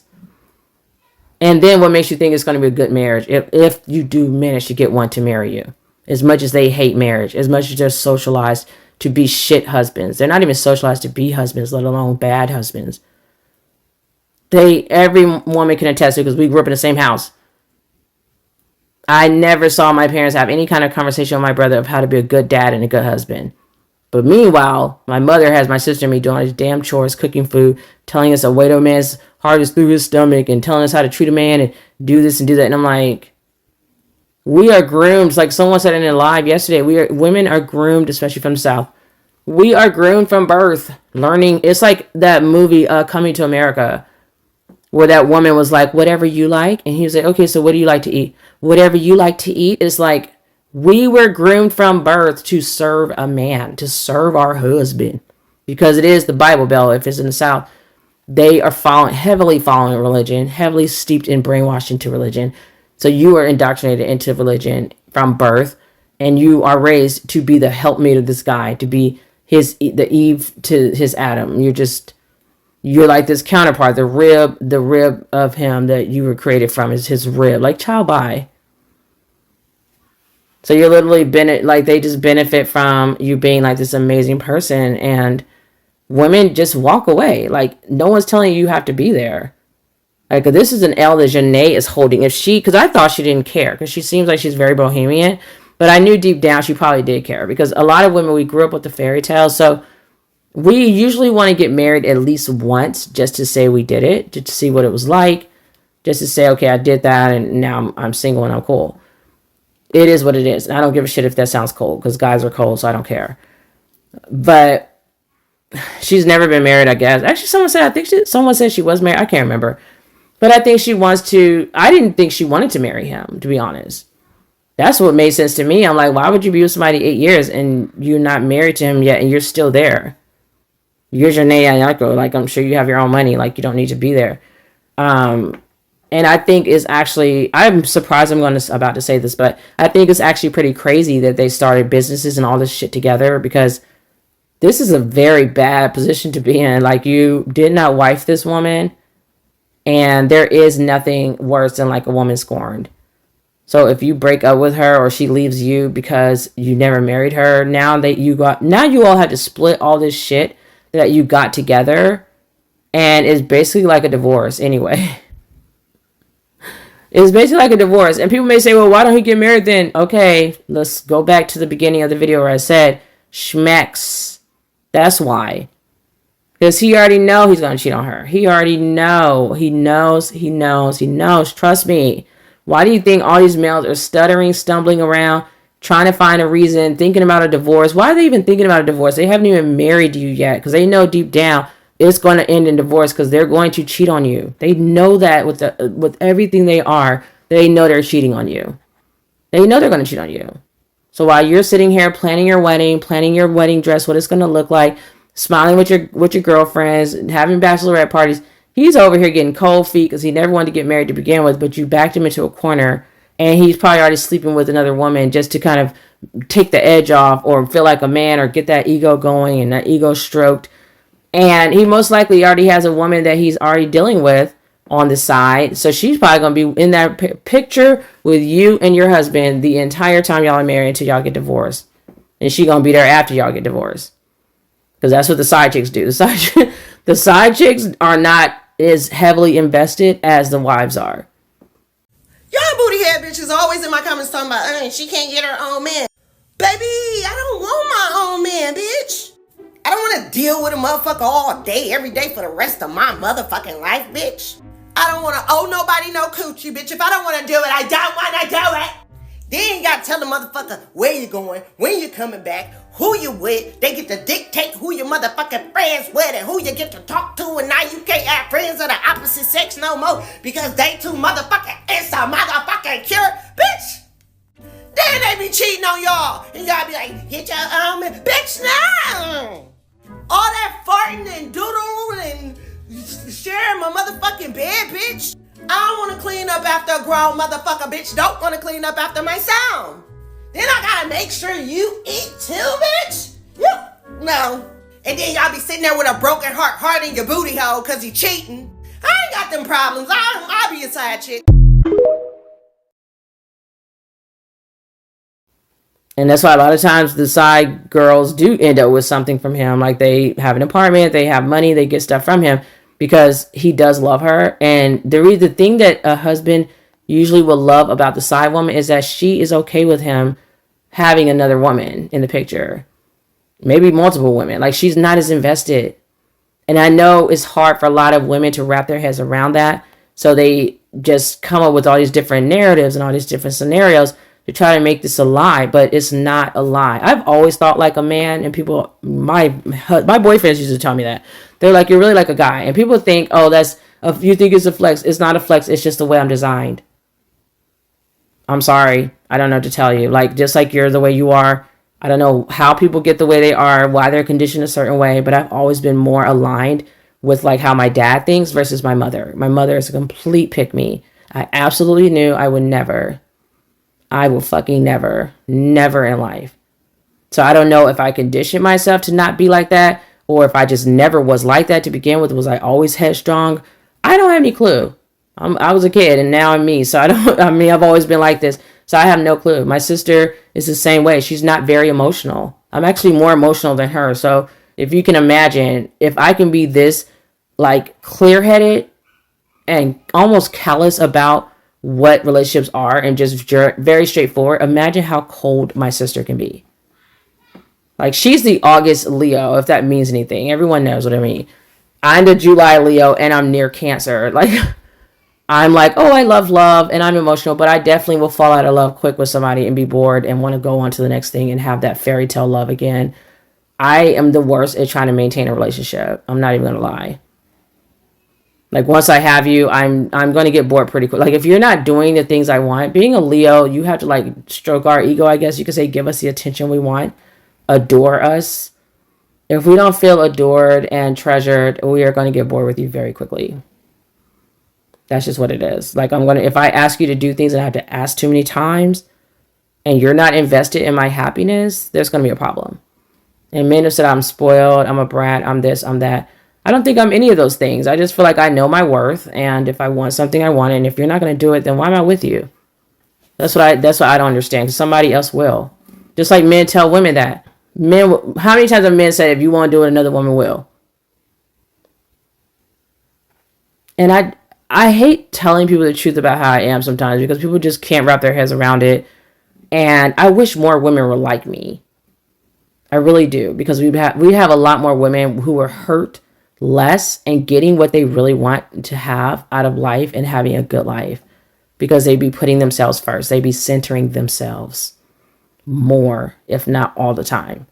And then what makes you think it's going to be a good marriage if you do manage to get one to marry you? As much as they hate marriage, as much as they're socialized to be shit husbands. They're not even socialized to be husbands, let alone bad husbands. Every woman can attest to because we grew up in the same house. I never saw my parents have any kind of conversation with my brother of how to be a good dad and a good husband. But meanwhile, my mother has my sister and me doing all these damn chores, cooking food, telling us a weight of a man's heart is through his stomach and telling us how to treat a man and do this and do that. And I'm like, we are groomed. Like someone said in a live yesterday, women are groomed, especially from the South. We are groomed from birth, learning. It's like that movie, Coming to America, where that woman was like, whatever you like. And he was like, okay, so what do you like to eat? Whatever you like to eat is like, we were groomed from birth to serve a man, to serve our husband. Because it is the Bible Belt. If it's in the South, they are heavily following religion, heavily steeped in brainwashed into religion. So you are indoctrinated into religion from birth. And you are raised to be the helpmate of this guy, to be the Eve to his Adam. You're like this counterpart, the rib of him that you were created from is his rib, like child by. So you're literally they just benefit from you being like this amazing person, and women just walk away. Like no one's telling you have to be there. Like this is an L that Jhené is holding. Because I thought she didn't care, because she seems like she's very bohemian, but I knew deep down she probably did care, because a lot of women, we grew up with the fairy tales, so we usually want to get married at least once just to say we did it, just to see what it was like, just to say, okay, I did that and now I'm single and I'm cool. It is what it is. And I don't give a shit if that sounds cold, because guys are cold, so I don't care. But she's never been married, I guess. Actually, someone said she was married. I can't remember. But I think she wants to. I didn't think she wanted to marry him, to be honest. That's what made sense to me. I'm like, why would you be with somebody 8 years and you're not married to him yet and you're still there? You're Jhené Aiko. Like, I'm sure you have your own money. Like, you don't need to be there. And I think it's actually, I'm surprised about to say this, but I think it's actually pretty crazy that they started businesses and all this shit together, because this is a very bad position to be in. Like, you did not wife this woman, and there is nothing worse than like a woman scorned. So if you break up with her or she leaves you because you never married her, now you all have to split all this shit that you got together, and it's basically like a divorce anyway. It's basically like a divorce. And people may say, well, why don't he get married then? Okay, let's go back to the beginning of the video where I said, schmecks. That's why. Because he already know he's going to cheat on her. He already know. He knows. Trust me. Why do you think all these males are stuttering, stumbling around, trying to find a reason, thinking about a divorce? Why are they even thinking about a divorce? They haven't even married you yet, because they know deep down it's going to end in divorce, because they're going to cheat on you. They know that with everything they are, they know they're cheating on you. They know they're going to cheat on you. So while you're sitting here planning your wedding dress, what it's going to look like, smiling with your girlfriends, having bachelorette parties, he's over here getting cold feet because he never wanted to get married to begin with, but you backed him into a corner, and he's probably already sleeping with another woman just to kind of take the edge off or feel like a man or get that ego going and that ego stroked. And he most likely already has a woman that he's already dealing with on the side. So she's probably going to be in that picture with you and your husband the entire time y'all are married until y'all get divorced. And she's going to be there after y'all get divorced. Because that's what the side chicks do. The side chicks are not as heavily invested as the wives are. Y'all booty head bitches always in my comments talking about, she can't get her own man. Baby, I don't want my own man, bitch. I don't want to deal with a motherfucker all day, every day for the rest of my motherfucking life, bitch. I don't want to owe nobody no coochie, bitch. If I don't want to do it, I don't want to do it. Then you gotta tell the motherfucker where you going, when you coming back, who you with. They get to dictate who your motherfucking friends with and who you get to talk to, and now you can't have friends of the opposite sex no more because they too motherfucking it's a motherfucking cure, bitch. Then they be cheating on y'all, and y'all be like, get your bitch now. All that farting and doodle and sharing my motherfucking bed, bitch. I don't want to clean up after a grown motherfucker, bitch. Don't want to clean up after myself. Then I gotta make sure you eat too, bitch. No. And then y'all be sitting there with a broken heart in your booty hole because he cheating. I ain't got them problems. I'll be a side chick. And that's why a lot of times the side girls do end up with something from him. Like they have an apartment, they have money, they get stuff from him because he does love her. And the thing that a husband usually will love about the side woman is that she is okay with him having another woman in the picture. Maybe multiple women. Like she's not as invested. And I know it's hard for a lot of women to wrap their heads around that. So they just come up with all these different narratives and all these different scenarios to try to make this a lie, but it's not a lie. I've always thought like a man, and people, my boyfriends used to tell me that. They're like, you're really like a guy. And people think, oh, you think it's a flex. It's not a flex. It's just the way I'm designed. I'm sorry. I don't know what to tell you. Like, just like you're the way you are. I don't know how people get the way they are, why they're conditioned a certain way, but I've always been more aligned with like how my dad thinks versus my mother. My mother is a complete pick-me. I absolutely knew I would never. I will fucking never in life. So I don't know if I conditioned myself to not be like that or if I just never was like that to begin with. Was I always headstrong? I don't have any clue. I was a kid and now I'm me. So I've always been like this. So I have no clue. My sister is the same way. She's not very emotional. I'm actually more emotional than her. So if you can imagine, if I can be this like clear-headed and almost callous about what relationships are and just very straightforward, imagine how cold my sister can be. Like she's the August Leo, if that means anything. Everyone knows what I mean. I'm the July Leo and I'm near Cancer. Like I'm like, oh, I love and I'm emotional, but I definitely will fall out of love quick with somebody and be bored and want to go on to the next thing and have that fairy tale love again. I am the worst at trying to maintain a relationship. I'm not even gonna lie. Like once I have you, I'm going to get bored pretty quick. Like if you're not doing the things I want, being a Leo, you have to like stroke our ego, I guess you could say, give us the attention we want, adore us. If we don't feel adored and treasured, we are going to get bored with you very quickly. That's just what it is. Like if I ask you to do things and I have to ask too many times and you're not invested in my happiness, there's going to be a problem. And men have said, I'm spoiled, I'm a brat, I'm this, I'm that. I don't think I'm any of those things. I just feel like I know my worth, and if I want something, I want it. And if you're not going to do it, then why am I with you? That's what I don't understand. Because somebody else will. Just like men tell women that. How many times have men said, if you want to do it, another woman will? And I hate telling people the truth about how I am sometimes because people just can't wrap their heads around it. And I wish more women were like me. I really do, because we have a lot more women who are hurt less and getting what they really want to have out of life and having a good life, because they'd be putting themselves first. They'd be centering themselves more, if not all the time.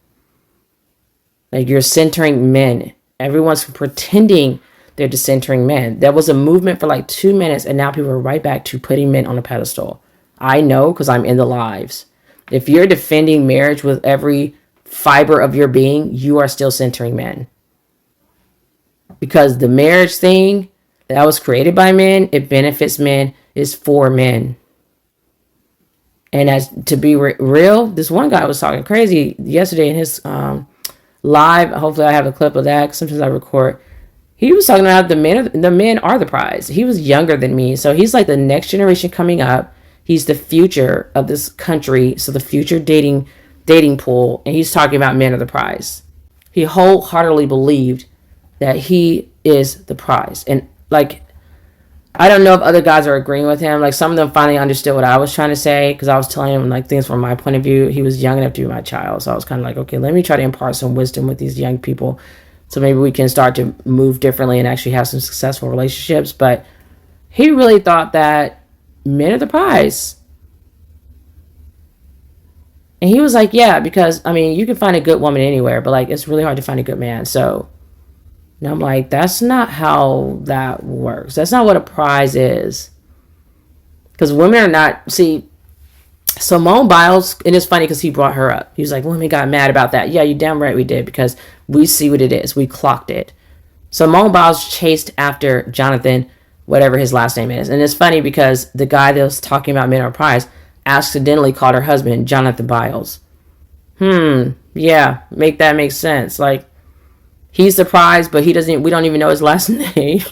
Like you're centering men. Everyone's pretending they're just centering men. There was a movement for like 2 minutes and now people are right back to putting men on a pedestal. I know because I'm in the lives. If you're defending marriage with every fiber of your being, you are still centering men. Because the marriage thing that was created by men, it benefits men, is for men. And as to be real, this one guy was talking crazy yesterday in his live. Hopefully I have a clip of that, 'cause sometimes I record. He was talking about the men are the prize. He was younger than me. So he's like the next generation coming up. He's the future of this country. So the future dating pool. And he's talking about men are the prize. He wholeheartedly believed that he is the prize. And like, I don't know if other guys are agreeing with him. Like some of them finally understood what I was trying to say, because I was telling him like things from my point of view. He was young enough to be my child. So I was kind of like, okay, let me try to impart some wisdom with these young people. So maybe we can start to move differently and actually have some successful relationships. But he really thought that men are the prize. And he was like, yeah, because, I mean, you can find a good woman anywhere, but, like, it's really hard to find a good man. So, and I'm like, that's not how that works. That's not what a prize is. Because women are not, see, Simone Biles, and it's funny because he brought her up. He was like, women got mad about that. Yeah, you damn right we did, because we see what it is. We clocked it. Simone Biles chased after Jonathan, whatever his last name is. And it's funny because the guy that was talking about men are a prize accidentally called her husband Jonathan Biles. Yeah, that makes sense. Like, he's the prize, but we don't even know his last name.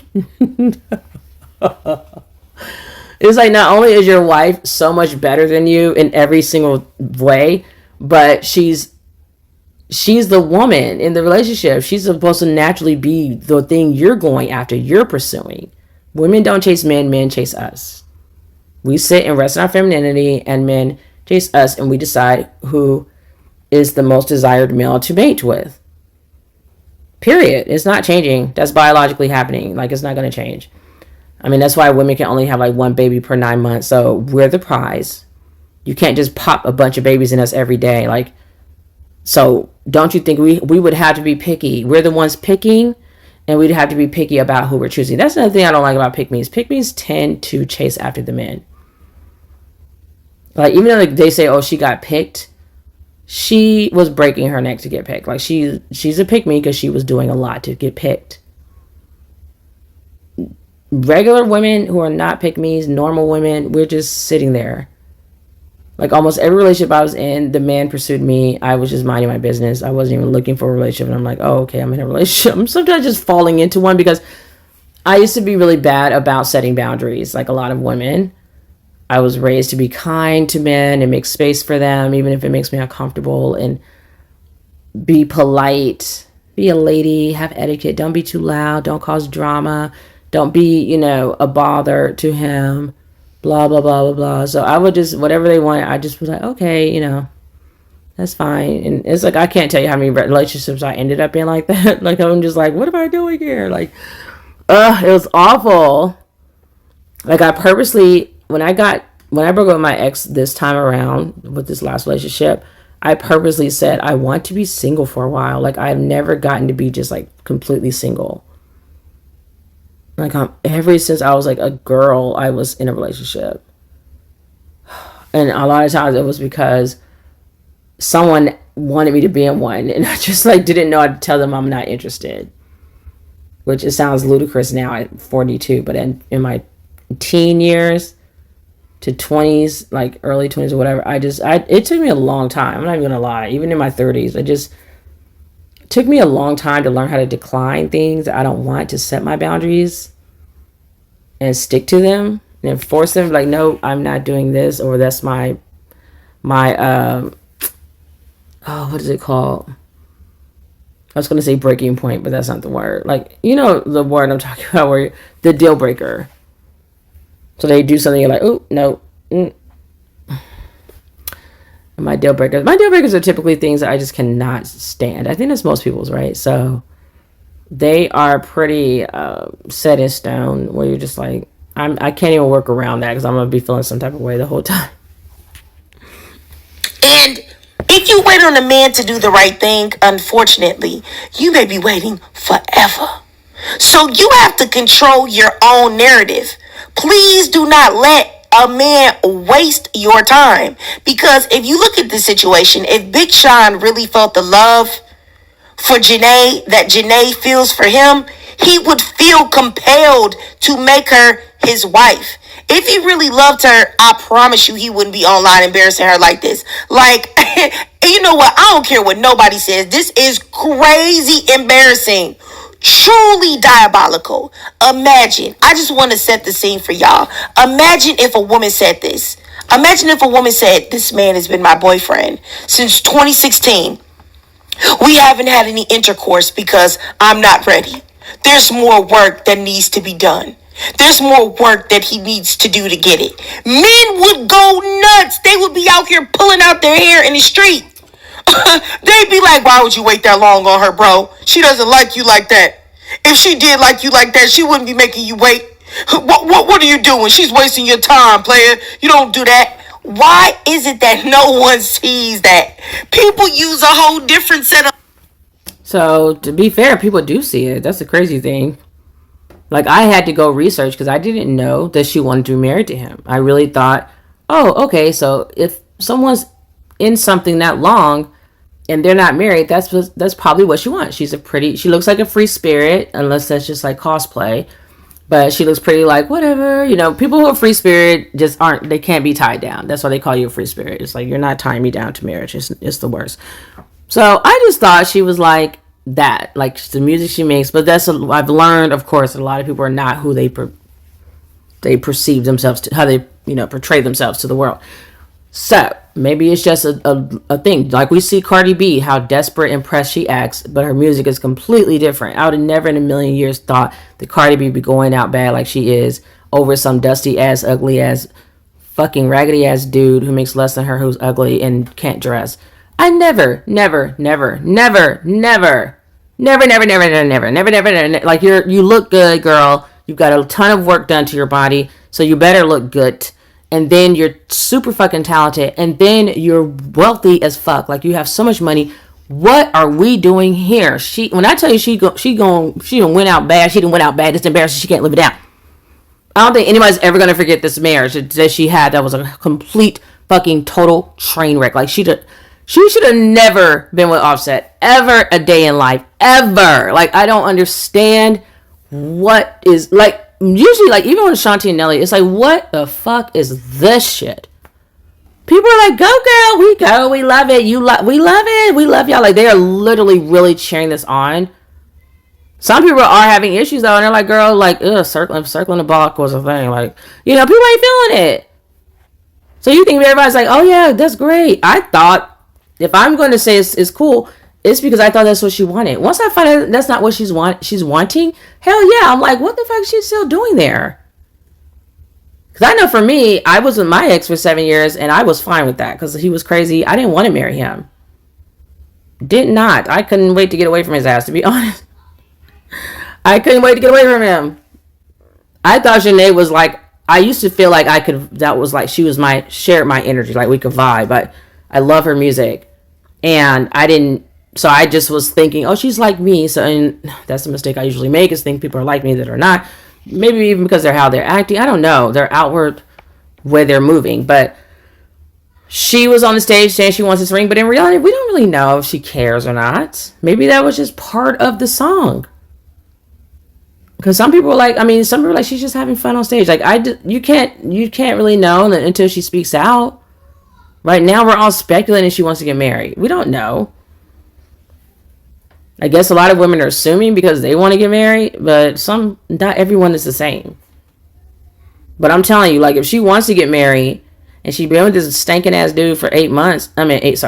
It's like, not only is your wife so much better than you in every single way, but she's the woman in the relationship. She's supposed to naturally be the thing you're going after, you're pursuing. Women don't chase men, men chase us. We sit and rest in our femininity, and men chase us, and we decide who is the most desired male to mate with. Period. It's not changing. That's biologically happening. Like, it's not going to change. I mean, that's why women can only have like one baby per 9 months. So we're the prize. You can't just pop a bunch of babies in us every day. Like, so don't you think we would have to be picky? We're the ones picking, and we'd have to be picky about who we're choosing. That's another thing I don't like about pick-me's. Pick-me's tend to chase after the men. Like, even though they say, oh, she got picked, she was breaking her neck to get picked. Like, she's a pick-me because she was doing a lot to get picked. Regular women who are not pick-me's, normal women, we're just sitting there. Like, almost every relationship I was in, the man pursued me. I was just minding my business. I wasn't even looking for a relationship. And I'm like, oh, okay, I'm in a relationship. I'm sometimes just falling into one because I used to be really bad about setting boundaries, like a lot of women. I was raised to be kind to men and make space for them, even if it makes me uncomfortable, and be polite, be a lady, have etiquette. Don't be too loud. Don't cause drama. Don't be, a bother to him, blah, blah, blah, blah, blah. So I would just, whatever they wanted, I just was like, okay, that's fine. And it's like, I can't tell you how many relationships I ended up in like that. Like, I'm just like, what am I doing here? Like, it was awful. Like, I purposely, when I broke up with my ex this time around with this last relationship, I purposely said, I want to be single for a while. Like, I've never gotten to be just like completely single. Like, ever since I was like a girl, I was in a relationship. And a lot of times it was because someone wanted me to be in one, and I just like didn't know how to tell them I'm not interested. Which it sounds ludicrous now at 42, but in my teen years to 20s, like early 20s or whatever, it took me a long time. I'm not even gonna lie. Even in my 30s, it took me a long time to learn how to decline things I don't want, to set my boundaries and stick to them and enforce them. Like, no, I'm not doing this, or that's my what is it called? I was going to say breaking point, but that's not the word. Like, the word I'm talking about, where the deal breaker. So they do something, you're like, oh, no. My deal breakers are typically things that I just cannot stand. I think that's most people's, right? So they are pretty set in stone, where you're just like, I can't even work around that because I'm going to be feeling some type of way the whole time. And if you wait on a man to do the right thing, unfortunately, you may be waiting forever. So you have to control your own narrative. Please do not let a man waste your time. Because if you look at the situation, if Big Sean really felt the love for Jhené that Jhené feels for him, he would feel compelled to make her his wife. If he really loved her, I promise you he wouldn't be online embarrassing her like this. Like, you know what? I don't care what nobody says. This is crazy embarrassing. Truly diabolical. Imagine. I just want to set the scene for y'all. Imagine if a woman said this. Imagine if a woman said, this man has been my boyfriend since 2016. We haven't had any intercourse because I'm not ready. There's more work that needs to be done. There's more work that he needs to do to get it. Men would go nuts. They would be out here pulling out their hair in the street. They'd be like, why would you wait that long on her, bro? She doesn't like you like that. If she did like you like that, she wouldn't be making you wait. What are you doing? She's wasting your time, player. You don't do that. Why is it that no one sees that? People use a whole different set of... So, to be fair, people do see it. That's the crazy thing. Like, I had to go research because I didn't know that she wanted to be married to him. I really thought, oh, okay, so if someone's in something that long and they're not married, that's probably what she wants. She looks like a free spirit, unless that's just like cosplay. But she looks pretty like, whatever. You know, people who are free spirit they can't be tied down. That's why they call you a free spirit. It's like, you're not tying me down to marriage. It's the worst. So I just thought she was like that. Like the music she makes. But I've learned, of course, that a lot of people are not who they perceive themselves to, how they, portray themselves to the world. So maybe it's just a thing. Like we see Cardi B, how desperate and pressed she acts, but her music is completely different. I would have never in a million years thought that Cardi B be going out bad like she is over some dusty ass, ugly ass, fucking raggedy ass dude who makes less than her, who's ugly and can't dress. I never, like you look good, girl. You've got a ton of work done to your body, so you better look good. And then you're super fucking talented, and then you're wealthy as fuck. Like you have so much money. What are we doing here? When I tell you she done went out bad. She done went out bad. It's embarrassing. She can't live it down. I don't think anybody's ever gonna forget this marriage that she had. That was a complete fucking total train wreck. Like she should have never been with Offset ever a day in life ever. Like I don't understand what is like. Usually, like, even with Shanti and Nelly, it's like, what the fuck is this shit? People are like, go, girl, we go, we love it, we love it, we love y'all. Like, they are literally really cheering this on. Some people are having issues, though, and they're like, girl, like, circling the block was a thing. Like, people ain't feeling it. So you think everybody's like, oh, yeah, that's great. I thought, if I'm going to say it's cool, it's because I thought that's what she wanted. Once I find out that's not what she's wanting, hell yeah, I'm like, what the fuck is she still doing there? Because I know for me, I was with my ex for 7 years, and I was fine with that because he was crazy. I didn't want to marry him. Did not. I couldn't wait to get away from his ass, to be honest. I couldn't wait to get away from him. I thought Jhené was like, I used to feel like she was shared my energy, like we could vibe. But I love her music, and so I just was thinking, oh, she's like me. So, and that's the mistake I usually make, is think people are like me that are not. Maybe even because how they're acting. I don't know. Their outward way they're moving. But she was on the stage saying she wants this ring. But in reality, we don't really know if she cares or not. Maybe that was just part of the song. Because some people are like, she's just having fun on stage. Like, you can't really know until she speaks out. Right now, we're all speculating she wants to get married. We don't know. I guess a lot of women are assuming because they want to get married, but not everyone is the same. But I'm telling you, like, if she wants to get married and she's been with this stinking ass dude for 8 months, it's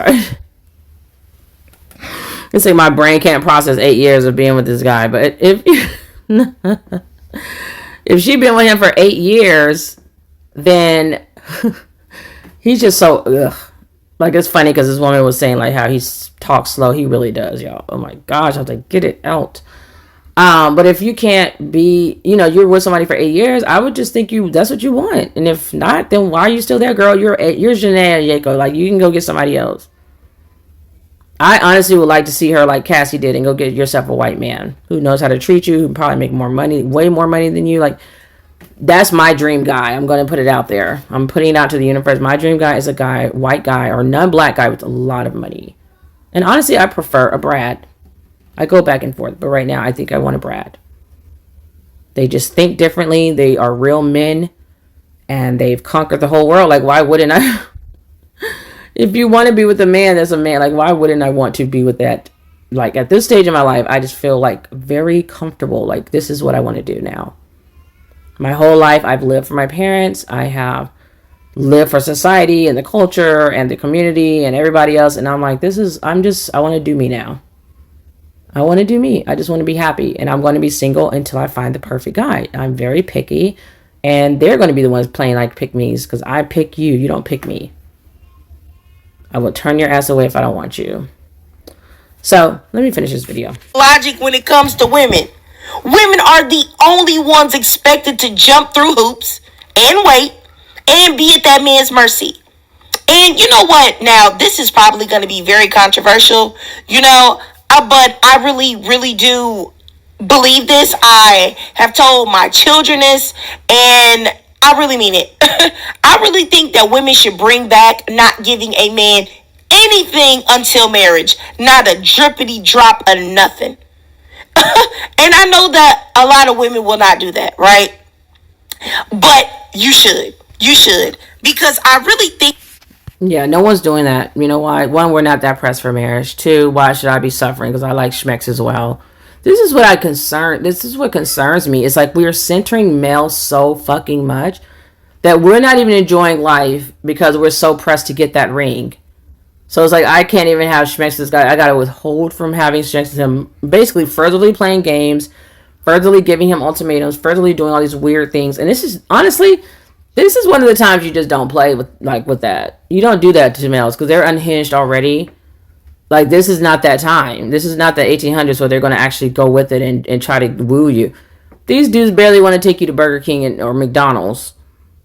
like my brain can't process 8 years of being with this guy. But if she's been with him for 8 years, then he's just so ugh. Like, it's funny because this woman was saying, like, how he talks slow. He really does, y'all. Oh, my gosh. I was like, get it out. But if you can't be, you're with somebody for 8 years, I would just think that's what you want. And if not, then why are you still there, girl? You're Jhené Aiko. Like, you can go get somebody else. I honestly would like to see her like Cassie did and go get yourself a white man who knows how to treat you, who can probably make more money, way more money than you. Like, that's my dream guy. I'm going to put it out there. I'm putting it out to the universe. My dream guy is a guy, white guy or non-black guy with a lot of money. And honestly, I prefer a Brad. I go back and forth, but right now I think I want a Brad. They just think differently. They are real men and they've conquered the whole world. Like, why wouldn't I? If you want to be with a man that's a man, like, why wouldn't I want to be with that? Like, at this stage in my life, I just feel like very comfortable. Like, this is what I want to do now. My whole life, I've lived for my parents. I have lived for society and the culture and the community and everybody else. And I'm like, I want to do me now. I want to do me. I just want to be happy. And I'm going to be single until I find the perfect guy. I'm very picky. And they're going to be the ones playing like pick-me's because I pick you. You don't pick me. I will turn your ass away if I don't want you. So, let me finish this video. Logic when it comes to women. Women are the only ones expected to jump through hoops and wait and be at that man's mercy. And you know what? Now, this is probably going to be very controversial, but I really, really do believe this. I have told my children this, and I really mean it. I really think that women should bring back not giving a man anything until marriage, not a drippity drop of nothing. And I know that a lot of women will not do that, right? But you should. You should. Because I really think... Yeah, no one's doing that. You know why? One, we're not that pressed for marriage. Two, why should I be suffering? Because I like schmecks as well. This is what concerns me. It's like we are centering males so fucking much that we're not even enjoying life because we're so pressed to get that ring. So it's like I can't even have schmecks with this guy. I gotta withhold from having schmecks with him. Basically, furtherly playing games, furtherly giving him ultimatums, furtherly doing all these weird things. And this is honestly... This is one of the times you just don't play with that. You don't do that to males because they're unhinged already. Like, this is not that time. This is not the 1800s where they're going to actually go with it and try to woo you. These dudes barely want to take you to Burger King or McDonald's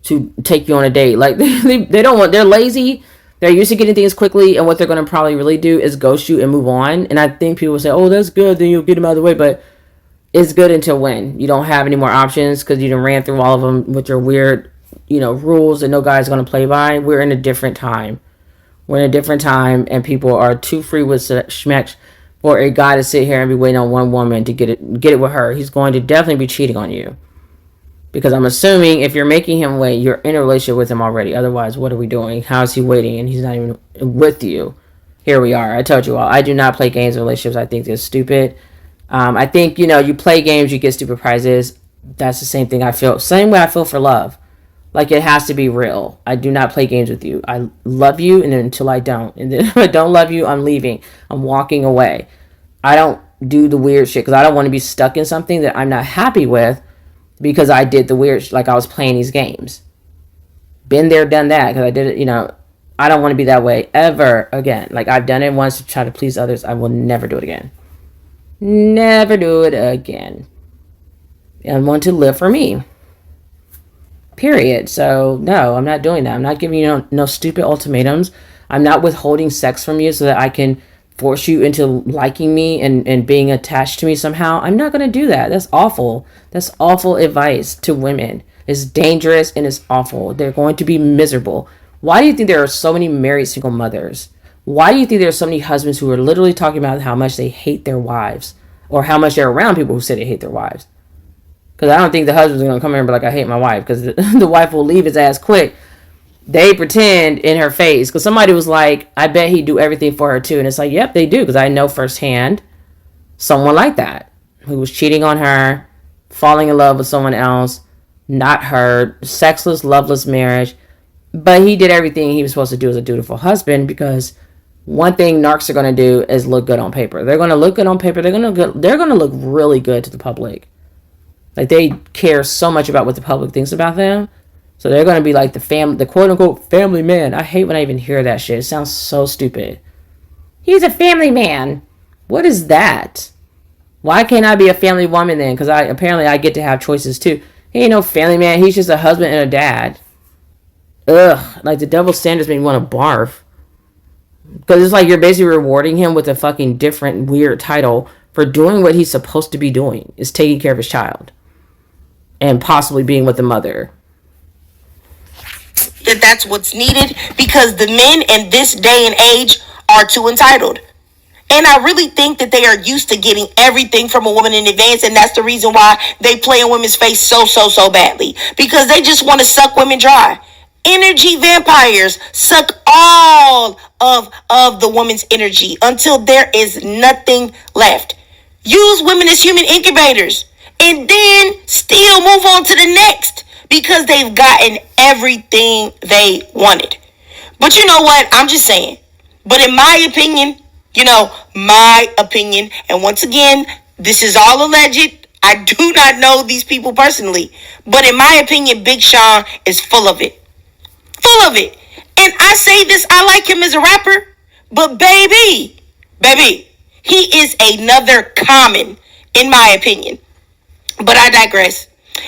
to take you on a date. Like, they don't want... They're lazy. They're used to getting things quickly. And what they're going to probably really do is ghost you and move on. And I think people say, oh, that's good. Then you'll get them out of the way. But it's good until when? You don't have any more options because you done ran through all of them with your weird... rules that no guy's going to play by. We're in a different time. We're in a different time, and people are too free with schmecks for a guy to sit here and be waiting on one woman to get it with her. He's going to definitely be cheating on you. Because I'm assuming if you're making him wait, you're in a relationship with him already. Otherwise, what are we doing? How is he waiting and he's not even with you? Here we are. I told you all. I do not play games in relationships. I think they're stupid. I think, you play games, you get stupid prizes. That's the same thing I feel. Same way I feel for love. Like, it has to be real. I do not play games with you. I love you, and then until I don't. And then if I don't love you, I'm leaving. I'm walking away. I don't do the weird shit because I don't want to be stuck in something that I'm not happy with because I did the weird shit, like I was playing these games. Been there, done that, because I did it, I don't want to be that way ever again. Like, I've done it once to try to please others. I will never do it again. Never do it again. I want to live for me. Period. So no, I'm not doing that. I'm not giving you no stupid ultimatums. I'm not withholding sex from you so that I can force you into liking me and being attached to me somehow. I'm not going to do that. That's awful. That's awful advice to women. It's dangerous and it's awful. They're going to be miserable. Why do you think there are so many married single mothers? Why do you think there are so many husbands who are literally talking about how much they hate their wives or how much they're around people who say they hate their wives? Because I don't think the husband's going to come here and be like, I hate my wife. Because the wife will leave his ass quick. They pretend in her face. Because somebody was like, I bet he'd do everything for her too. And it's like, yep, they do. Because I know firsthand someone like that. Who was cheating on her. Falling in love with someone else. Not her. Sexless, loveless marriage. But he did everything he was supposed to do as a dutiful husband. Because one thing narcs are going to do is look good on paper. They're going to look good on paper. They're going to look really good to the public. Like, they care so much about what the public thinks about them. So they're going to be like the quote-unquote family man. I hate when I even hear that shit. It sounds so stupid. He's a family man. What is that? Why can't I be a family woman then? Because apparently I get to have choices too. He ain't no family man. He's just a husband and a dad. Ugh. Like, the double standards make me want to barf. Because it's like you're basically rewarding him with a fucking different weird title for doing what he's supposed to be doing. Is taking care of his child. And possibly being with the mother. That's what's needed because the men in this day and age are too entitled. And I really think that they are used to getting everything from a woman in advance. And that's the reason why they play in women's face so badly. Because they just want to suck women dry. Energy vampires suck all of the woman's energy until there is nothing left. Use women as human incubators. And then still move on to the next because they've gotten everything they wanted. But you know what? I'm just saying. But in my opinion, and once again, this is all alleged. I do not know these people personally. But in my opinion, Big Sean is full of it. Full of it. And I say this, I like him as a rapper. But baby, he is another Common, in my opinion. But I digress.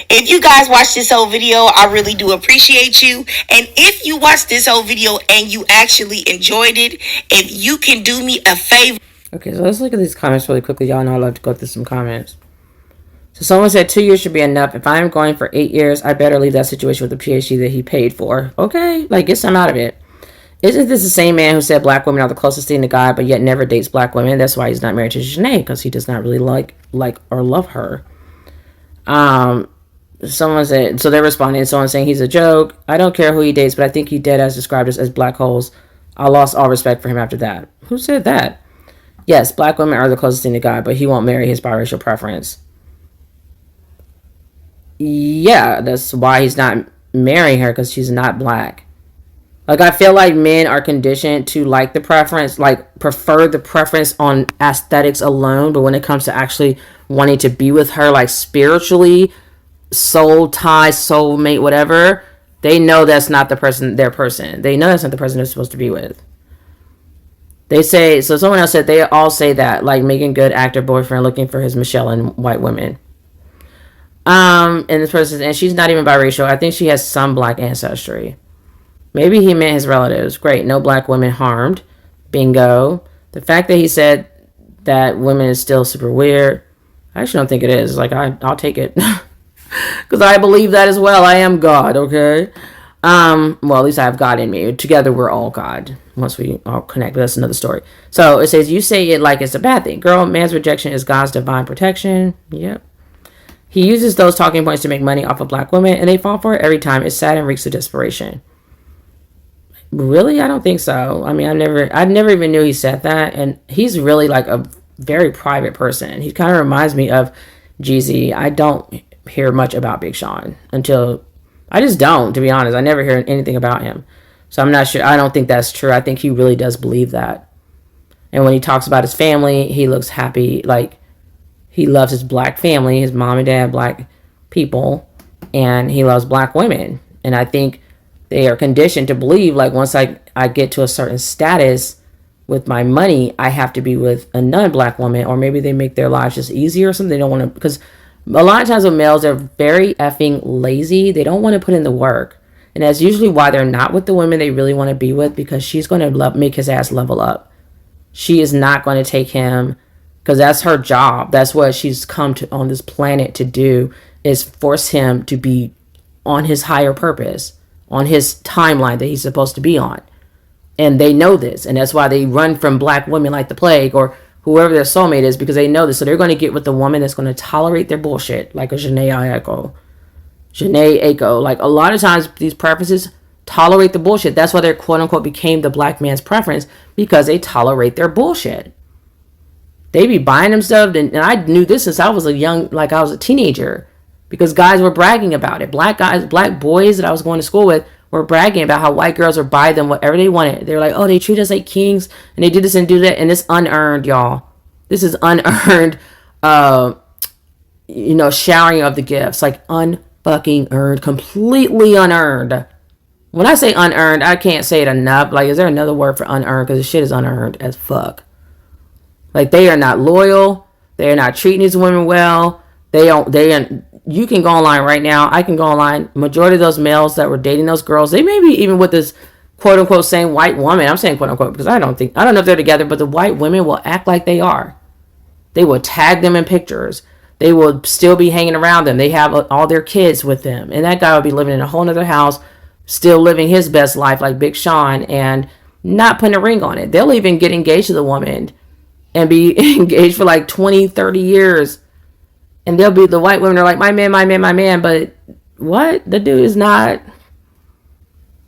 If you guys watch this whole video, I really do appreciate you. And if you watched this whole video and you actually enjoyed it, if you can do me a favor. Okay, so let's look at these comments really quickly. Y'all know I love to go through some comments. So someone said 2 years should be enough. If I'm going for 8 years, I better leave that situation with the PhD that he paid for. Okay, like get some out of it. Isn't this the same man who said black women are the closest thing to God, but yet never dates black women? That's why he's not married to Jhené, because he does not really like or love her. Someone said, so they're responding. Someone saying he's a joke. I don't care who he dates, but I think he dead as described us as black holes. I lost all respect for him after that. Who said that? Yes, black women are the closest thing to God, but he won't marry his biracial preference. Yeah, that's why he's not marrying her, because she's not black. Like, I feel like men are conditioned to like the preference, like prefer the preference on aesthetics alone, but when it comes to actually wanting to be with her, like spiritually, soul tie, soulmate, whatever, they know that's not the person, their person. They know that's not the person they're supposed to be with. They say, so someone else said, they all say that, like Megan Good, actor boyfriend, looking for his Michelle and white women. And this person, and she's not even biracial. I think she has some black ancestry. Maybe he meant his relatives. Great, no black women harmed. Bingo. The fact that he said that women is still super weird, I actually don't think it is. Like, I'll take it. Because I believe that as well. I am God, okay? Well, at least I have God in me. Together, we're all God. Once we all connect, but that's another story. So, it says, you say it like it's a bad thing. Girl, man's rejection is God's divine protection. Yep. He uses those talking points to make money off of black women, and they fall for it every time. It's sad and reeks of desperation. Really? I don't think so. I mean, I never even knew he said that, and he's really like a very private person. He kind of reminds me of Jeezy. I don't hear much about Big Sean until I just don't, to be honest. I never hear anything about him, so I'm not sure. I don't think that's true. I think he really does believe that, and when he talks about his family, he looks happy. Like, he loves his black family, his mom and dad, black people, and he loves black women. And I think they are conditioned to believe, like, once I get to a certain status with my money, I have to be with a non-black woman, or maybe they make their lives just easier or something. They don't want to, because a lot of times with males, they're very effing lazy. They don't want to put in the work. And that's usually why they're not with the women they really want to be with, because she's going to make his ass level up. She is not going to take him, because that's her job. That's what she's come to on this planet to do, is force him to be on his higher purpose, on his timeline that he's supposed to be on. And they know this. And that's why they run from black women like the plague, or whoever their soulmate is, because they know this. So they're going to get with the woman that's going to tolerate their bullshit, like a Jhené Aiko. Jhené Aiko. Like, a lot of times these preferences tolerate the bullshit. That's why they're quote unquote became the black man's preference, because they tolerate their bullshit. They be buying them stuff, and I knew this since I was a teenager, because guys were bragging about it. Black guys, black boys that I was going to school with were bragging about how white girls would buy them whatever they wanted. They're like, oh, they treat us like kings, and they do this and do that, and it's unearned, y'all. This is unearned, showering of the gifts, like unfucking earned, completely unearned. When I say unearned, I can't say it enough. Like, is there another word for unearned? Because the shit is unearned as fuck. Like, they are not loyal. They are not treating these women well. You can go online right now. I can go online. Majority of those males that were dating those girls, they may be even with this quote unquote same white woman. I'm saying quote unquote because I don't know if they're together, but the white women will act like they are. They will tag them in pictures. They will still be hanging around them. They have all their kids with them. And that guy will be living in a whole nother house, still living his best life like Big Sean, and not putting a ring on it. They'll even get engaged to the woman and be engaged for like 20, 30 years. And they'll be, the white women are like, my man, my man, my man. But what? The dude is not,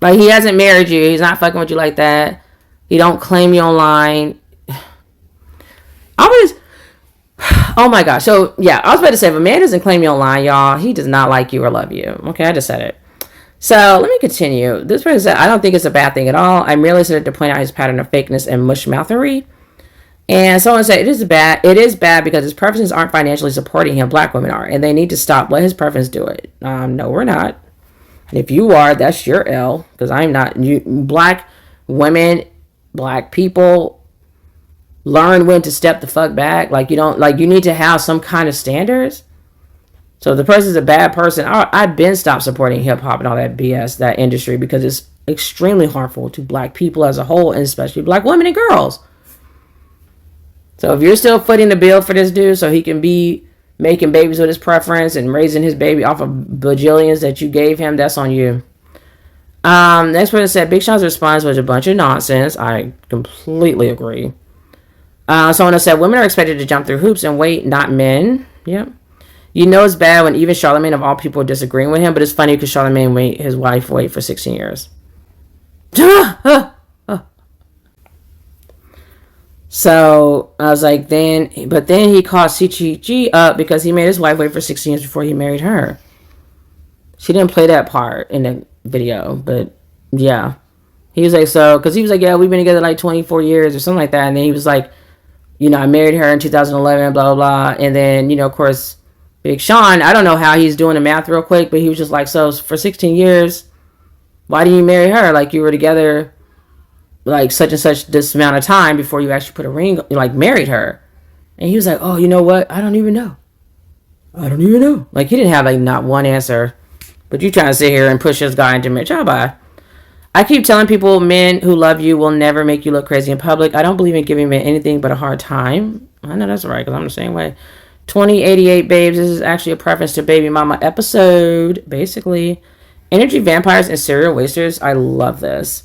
like, he hasn't married you. He's not fucking with you like that. He don't claim you online. Oh my gosh. So yeah, I was about to say, if a man doesn't claim you online, y'all, he does not like you or love you. Okay, I just said it. So let me continue. This person said, I don't think it's a bad thing at all. I merely said it to point out his pattern of fakeness and mushmouthery. And someone said, it is bad because his preferences aren't financially supporting him. Black women are, and they need to stop. Let his preference do it. No, we're not. And if you are, that's your L, because I'm not. Black women, black people, learn when to step the fuck back. Like, you need to have some kind of standards. So if the person's a bad person, I'd been stopped supporting hip hop and all that BS, that industry, because it's extremely harmful to black people as a whole, and especially black women and girls. So if you're still footing the bill for this dude so he can be making babies with his preference and raising his baby off of bajillions that you gave him, that's on you. Next person said Big Sean's response was a bunch of nonsense. I completely agree. Someone else said women are expected to jump through hoops and wait, not men. Yep. You know it's bad when even Charlamagne of all people are disagreeing with him, but it's funny because Charlamagne made his wife wait for 16 years. So I was like, then he called CGG up because he made his wife wait for 16 years before he married her. She didn't play that part in the video, but yeah. He was like, so, because he was like, yeah, we've been together like 24 years or something like that. And then he was like, you know, I married her in 2011, blah, blah, blah. And then, you know, of course, Big Sean, I don't know how he's doing the math real quick, but he was just like, so for 16 years, why didn't you marry her? Like, you were together like such and such this amount of time before you actually put a ring, like married her. And he was like, oh, you know what? I don't even know. Like, he didn't have like not one answer. But you trying to sit here and push this guy into marriage. I keep telling people men who love you will never make you look crazy in public. I don't believe in giving men anything but a hard time. I know that's right, because I'm the same way. 2088 babes, this is actually a preference to baby mama episode, basically. Energy vampires and serial wasters. I love this.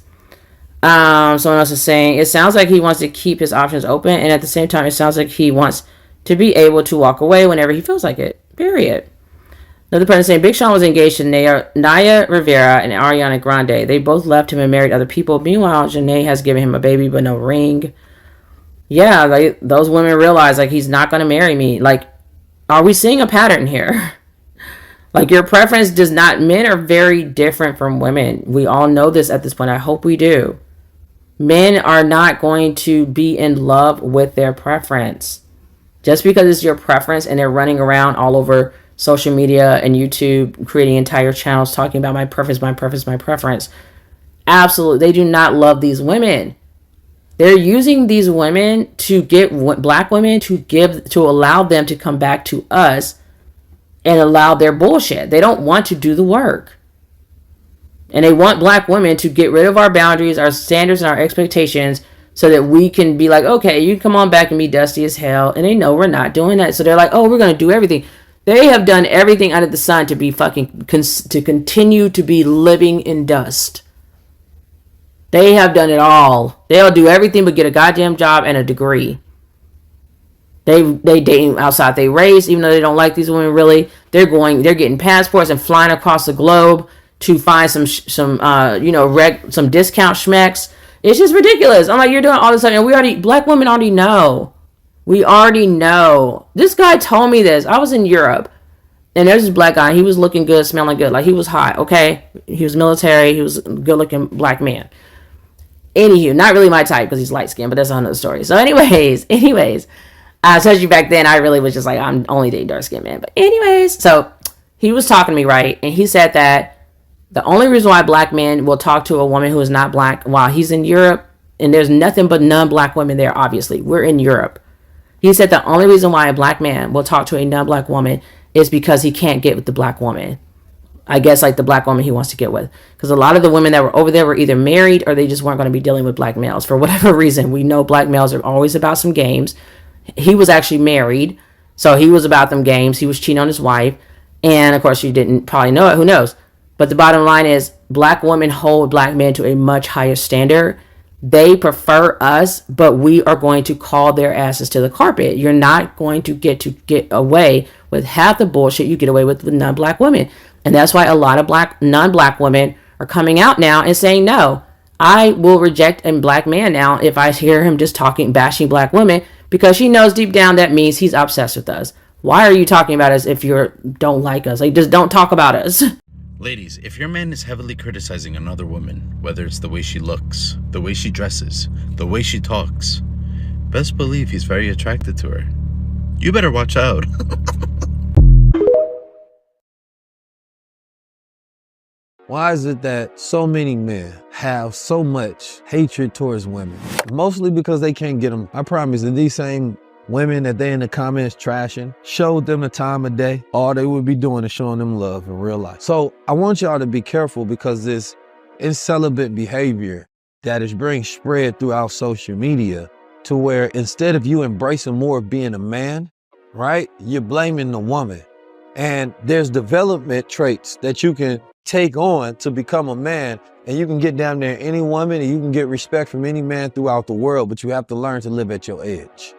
Someone else is saying, it sounds like he wants to keep his options open, and at the same time, it sounds like he wants to be able to walk away whenever he feels like it. Period. Another person saying, Big Sean was engaged to Naya Rivera and Ariana Grande. They both left him and married other people. Meanwhile, Jhené has given him a baby but no ring. Yeah, like, those women realize, like, he's not going to marry me. Like, are we seeing a pattern here? Like, your preference does not... Men are very different from women. We all know this at this point. I hope we do. Men are not going to be in love with their preference. Just because it's your preference and they're running around all over social media and YouTube, creating entire channels talking about my preference, my preference, my preference. Absolutely. They do not love these women. They're using these women to get black women to allow them to come back to us and allow their bullshit. They don't want to do the work. And they want black women to get rid of our boundaries, our standards, and our expectations so that we can be like, okay, you come on back and be dusty as hell. And they know we're not doing that. So they're like, oh, we're going to do everything. They have done everything under the sun to be to continue to be living in dust. They have done it all. They'll do everything but get a goddamn job and a degree. They dating outside they race, even though they don't like these women really. They're getting passports and flying across the globe to find some discount schmecks. It's just ridiculous. I'm like, you're doing all this stuff, and black women already know. We already know. This guy told me this. I was in Europe, and there's this black guy. He was looking good, smelling good. Like, he was hot, okay? He was military. He was a good-looking black man. Anywho, not really my type because he's light-skinned, but that's another story. So anyways, I told you back then, I really was just like, I'm only dating dark-skinned men. But anyways, so he was talking to me, right? And he said that the only reason why black men will talk to a woman who is not black while he's in Europe, and there's nothing but non-black women there, obviously. We're in Europe. He said the only reason why a black man will talk to a non-black woman is because he can't get with the black woman. I guess like the black woman he wants to get with. Because a lot of the women that were over there were either married or they just weren't going to be dealing with black males. For whatever reason, we know black males are always about some games. He was actually married, so he was about them games. He was cheating on his wife. And of course, you didn't probably know it. Who knows? But the bottom line is black women hold black men to a much higher standard. They prefer us, but we are going to call their asses to the carpet. You're not going to get away with half the bullshit you get away with non-black women. And that's why a lot of non-black women are coming out now and saying, no, I will reject a black man now if I hear him just bashing black women, because she knows deep down that means he's obsessed with us. Why are you talking about us if you don't like us? Like, just don't talk about us. Ladies, if your man is heavily criticizing another woman, whether it's the way she looks, the way she dresses, the way she talks, best believe he's very attracted to her. You better watch out. Why is it that so many men have so much hatred towards women? Mostly because they can't get them. I promise that these same women that they in the comments trashing, showed them the time of day, all they would be doing is showing them love in real life. So I want y'all to be careful because this incelibate behavior that is being spread throughout social media to where instead of you embracing more of being a man, right, you're blaming the woman. And there's development traits that you can take on to become a man, and you can get down there any woman and you can get respect from any man throughout the world, but you have to learn to live at your edge.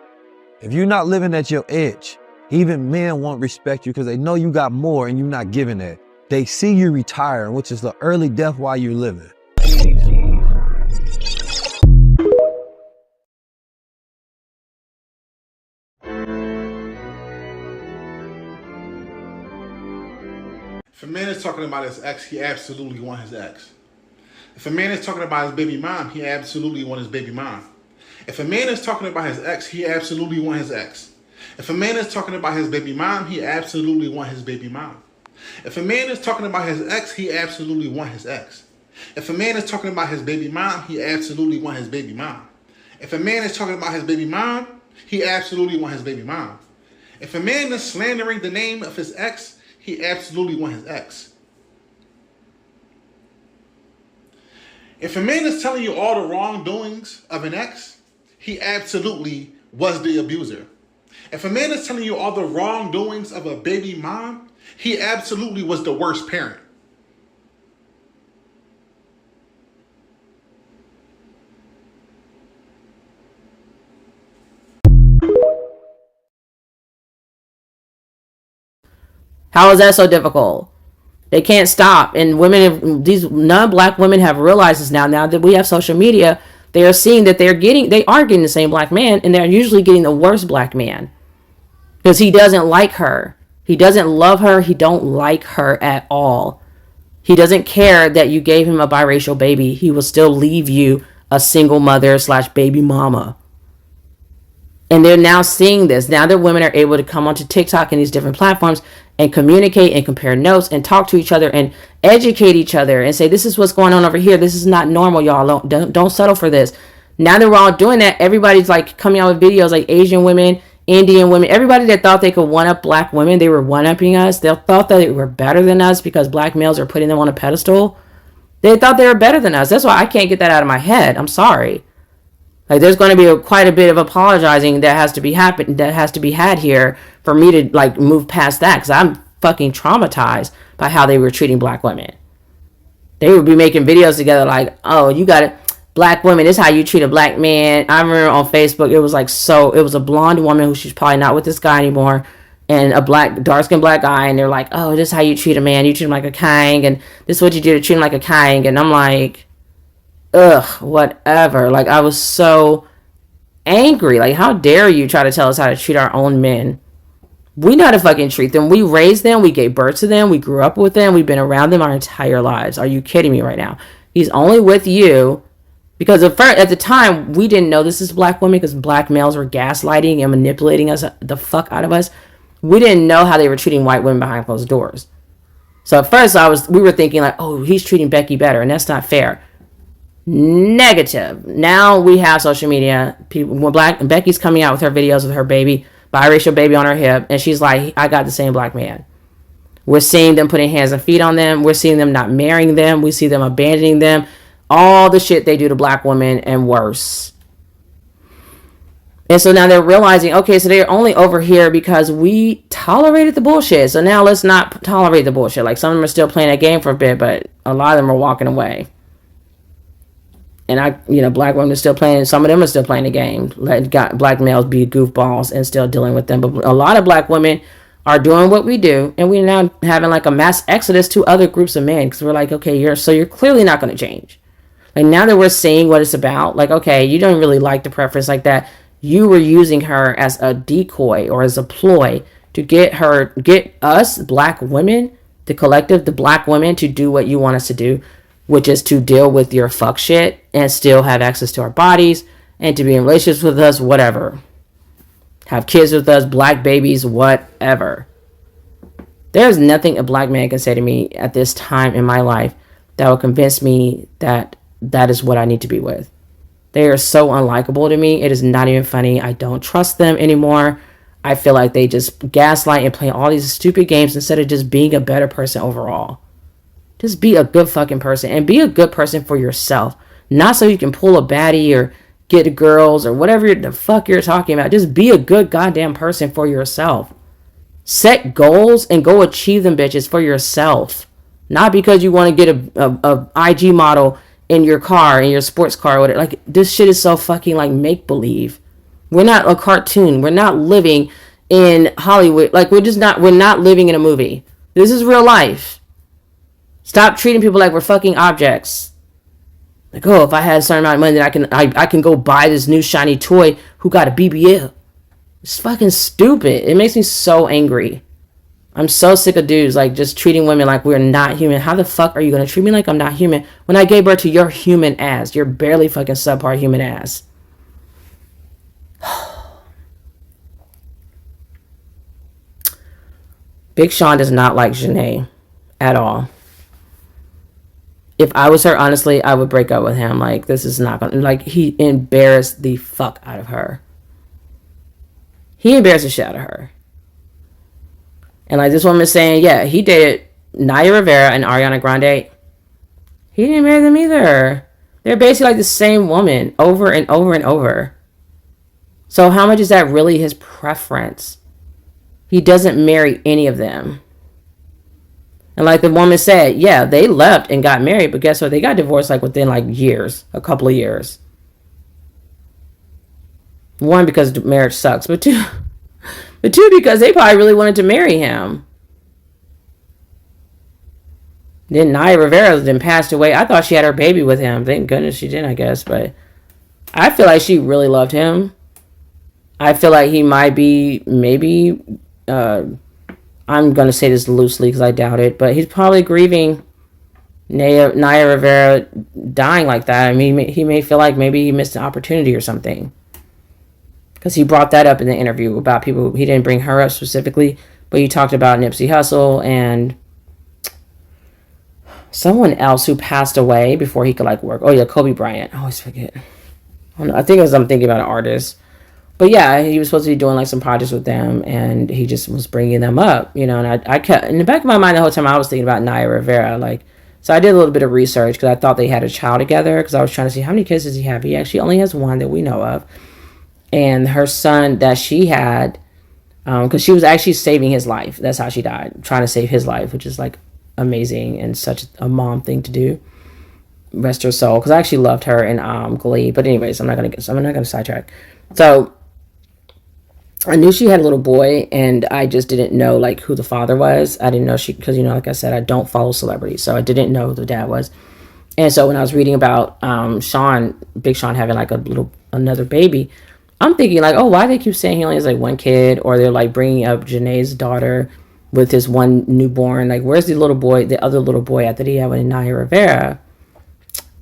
If you're not living at your edge, even men won't respect you because they know you got more and you're not giving that. They see you retiring, which is the early death while you're living. If a man is talking about his ex, he absolutely want his ex. If a man is talking about his baby mom, he absolutely want his baby mom. If a man is talking about his ex, he absolutely want his ex. If a man is talking about his baby mom, he absolutely want his baby mom. If a man is talking about his ex, he absolutely want his ex. If a man is talking about his baby mom, he absolutely want his baby mom. If a man is talking about his baby mom, he absolutely want his baby mom. If a man is slandering the name of his ex, he absolutely want his ex. If a man is telling you all the wrongdoings of an ex, he absolutely was the abuser. If a man is telling you all the wrongdoings of a baby mom, he absolutely was the worst parent. How is that so difficult? They can't stop. And women, these non-black women have realized this now. Now that we have social media, they are seeing that they are getting the same black man, and they're usually getting the worst black man. Because he doesn't like her. He doesn't love her. He don't like her at all. He doesn't care that you gave him a biracial baby. He will still leave you a single mother / baby mama. And they're now seeing this. Now that women are able to come onto TikTok and these different platforms and communicate and compare notes and talk to each other and educate each other and say, this is what's going on over here. This is not normal, y'all. Don't settle for this. Now that we're all doing that, everybody's like coming out with videos like Asian women, Indian women, everybody that thought they could one-up black women, they were one-upping us. They thought that they were better than us because black males are putting them on a pedestal. They thought they were better than us. That's why I can't get that out of my head. I'm sorry. Like, there's going to be quite a bit of apologizing that has to be had here for me to like move past that, because I'm fucking traumatized by how they were treating black women. They would be making videos together like, oh, you got it, black women, this is how you treat a black man. I remember on Facebook, it was a blonde woman who she's probably not with this guy anymore, and a dark-skinned black guy, and they're like, oh, this is how you treat a man. You treat him like a king, and this is what you do to treat him like a king. And I'm like, ugh, whatever. Like, I was so angry. Like, how dare you try to tell us how to treat our own men? We know how to fucking treat them. We raised them. We gave birth to them. We grew up with them. We've been around them our entire lives. Are you kidding me right now? He's only with you because at the time, we didn't know this is black women, because black males were gaslighting and manipulating us, the fuck out of us. We didn't know how they were treating white women behind closed doors. So at first we were thinking like, oh, he's treating Becky better, and that's not fair. Negative. Now we have social media. Becky's coming out with her videos with her baby, biracial baby on her hip, and she's like, I got the same black man. We're seeing them putting hands and feet on them. We're seeing them not marrying them. We see them abandoning them. All the shit they do to black women and worse. And so now they're realizing, okay, so they're only over here because we tolerated the bullshit. So now let's not tolerate the bullshit. Like, some of them are still playing that game for a bit, but a lot of them are walking away. And black women are still playing. Some of them are still playing the game. Let black males be goofballs and still dealing with them. But a lot of black women are doing what we do, and we're now having like a mass exodus to other groups of men, because we're like, okay, you're clearly not going to change. Like, now that we're seeing what it's about, like, okay, you don't really like the preference like that. You were using her as a decoy or as a ploy to get us black women, the collective, the black women, to do what you want us to do, which is to deal with your fuck shit and still have access to our bodies and to be in relationships with us, whatever. Have kids with us, black babies, whatever. There's nothing a black man can say to me at this time in my life that will convince me that that is what I need to be with. They are so unlikable to me. It is not even funny. I don't trust them anymore. I feel like they just gaslight and play all these stupid games instead of just being a better person overall. Just be a good fucking person and be a good person for yourself. Not so you can pull a baddie or get girls or whatever the fuck you're talking about. Just be a good goddamn person for yourself. Set goals and go achieve them bitches for yourself. Not because you want to get a IG model in your car, in your sports car or whatever. Like, this shit is so fucking like make believe. We're not a cartoon. We're not living in Hollywood. Like, we're not living in a movie. This is real life. Stop treating people like we're fucking objects. Like, oh, if I had a certain amount of money, then I can go buy this new shiny toy who got a BBL. It's fucking stupid. It makes me so angry. I'm so sick of dudes like just treating women like we're not human. How the fuck are you gonna treat me like I'm not human when I gave birth to your human ass? You're barely fucking subpar human ass. Big Sean does not like Jhené at all. If I was her, honestly, I would break up with him. Like, this is not gonna, like, he embarrassed the fuck out of her. He embarrassed the shit out of her. And like this woman is saying, yeah, he dated Naya Rivera and Ariana Grande. He didn't marry them either. They're basically like the same woman over and over and over. So how much is that really his preference? He doesn't marry any of them. And like the woman said, yeah, they left and got married, but guess what? They got divorced like within like years, a couple of years. One, because marriage sucks, but two, because they probably really wanted to marry him. Then Naya Rivera then passed away. I thought she had her baby with him. Thank goodness she didn't, I guess. But I feel like she really loved him. I feel like he might be, maybe, I'm going to say this loosely because I doubt it, but he's probably grieving Naya Rivera dying like that. I mean, he may feel like maybe he missed an opportunity or something. Because he brought that up in the interview about people. He didn't bring her up specifically, but he talked about Nipsey Hussle and someone else who passed away before he could like work. Oh yeah, Kobe Bryant. I always forget. I think I'm thinking about an artist. But yeah, he was supposed to be doing like some projects with them, and he just was bringing them up, you know. And I kept in the back of my mind the whole time I was thinking about Naya Rivera, like. So I did a little bit of research because I thought they had a child together. Because I was trying to see how many kids does he have. He actually only has one that we know of. And her son that she had, because she was actually saving his life. That's how she died, trying to save his life, which is like amazing and such a mom thing to do. Rest her soul, because I actually loved her in Glee. But anyways, I'm not gonna sidetrack. So I knew she had a little boy, and I just didn't know like who the father was. I didn't know because you know, like I said, I don't follow celebrities, so I didn't know who the dad was. And so when I was reading about Big Sean having like another baby, I'm thinking like, oh, why they keep saying he only has like one kid, or they're like bringing up Jhené's daughter with his one newborn. Like, where's the other little boy that he had with Naya Rivera?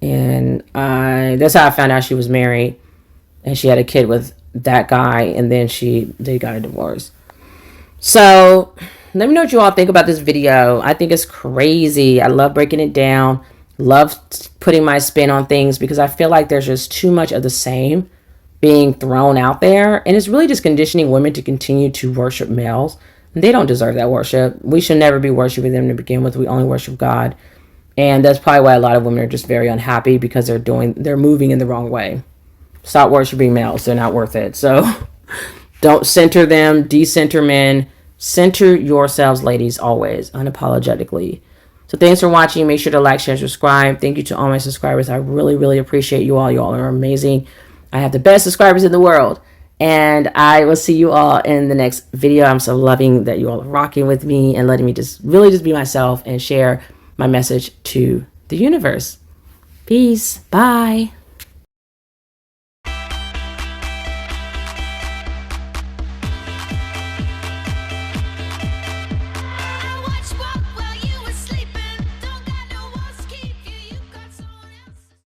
And that's how I found out she was married, and she had a kid with that guy, and then they got a divorce. So let me know what you all think about this video. I think it's crazy. I love breaking it down, love putting my spin on things, because I feel like there's just too much of the same being thrown out there, and it's really just conditioning women to continue to worship males. They don't deserve that worship. We should never be worshiping them to begin with. We only worship God. And that's probably why a lot of women are just very unhappy, because they're moving in the wrong way. Stop worshiping males. They're not worth it. So don't center them, decenter men. Center yourselves, ladies, always, unapologetically. So thanks for watching. Make sure to like, share, and subscribe. Thank you to all my subscribers. I really, really appreciate you all. You all are amazing. I have the best subscribers in the world. And I will see you all in the next video. I'm so loving that you all are rocking with me and letting me just really just be myself and share my message to the universe. Peace. Bye.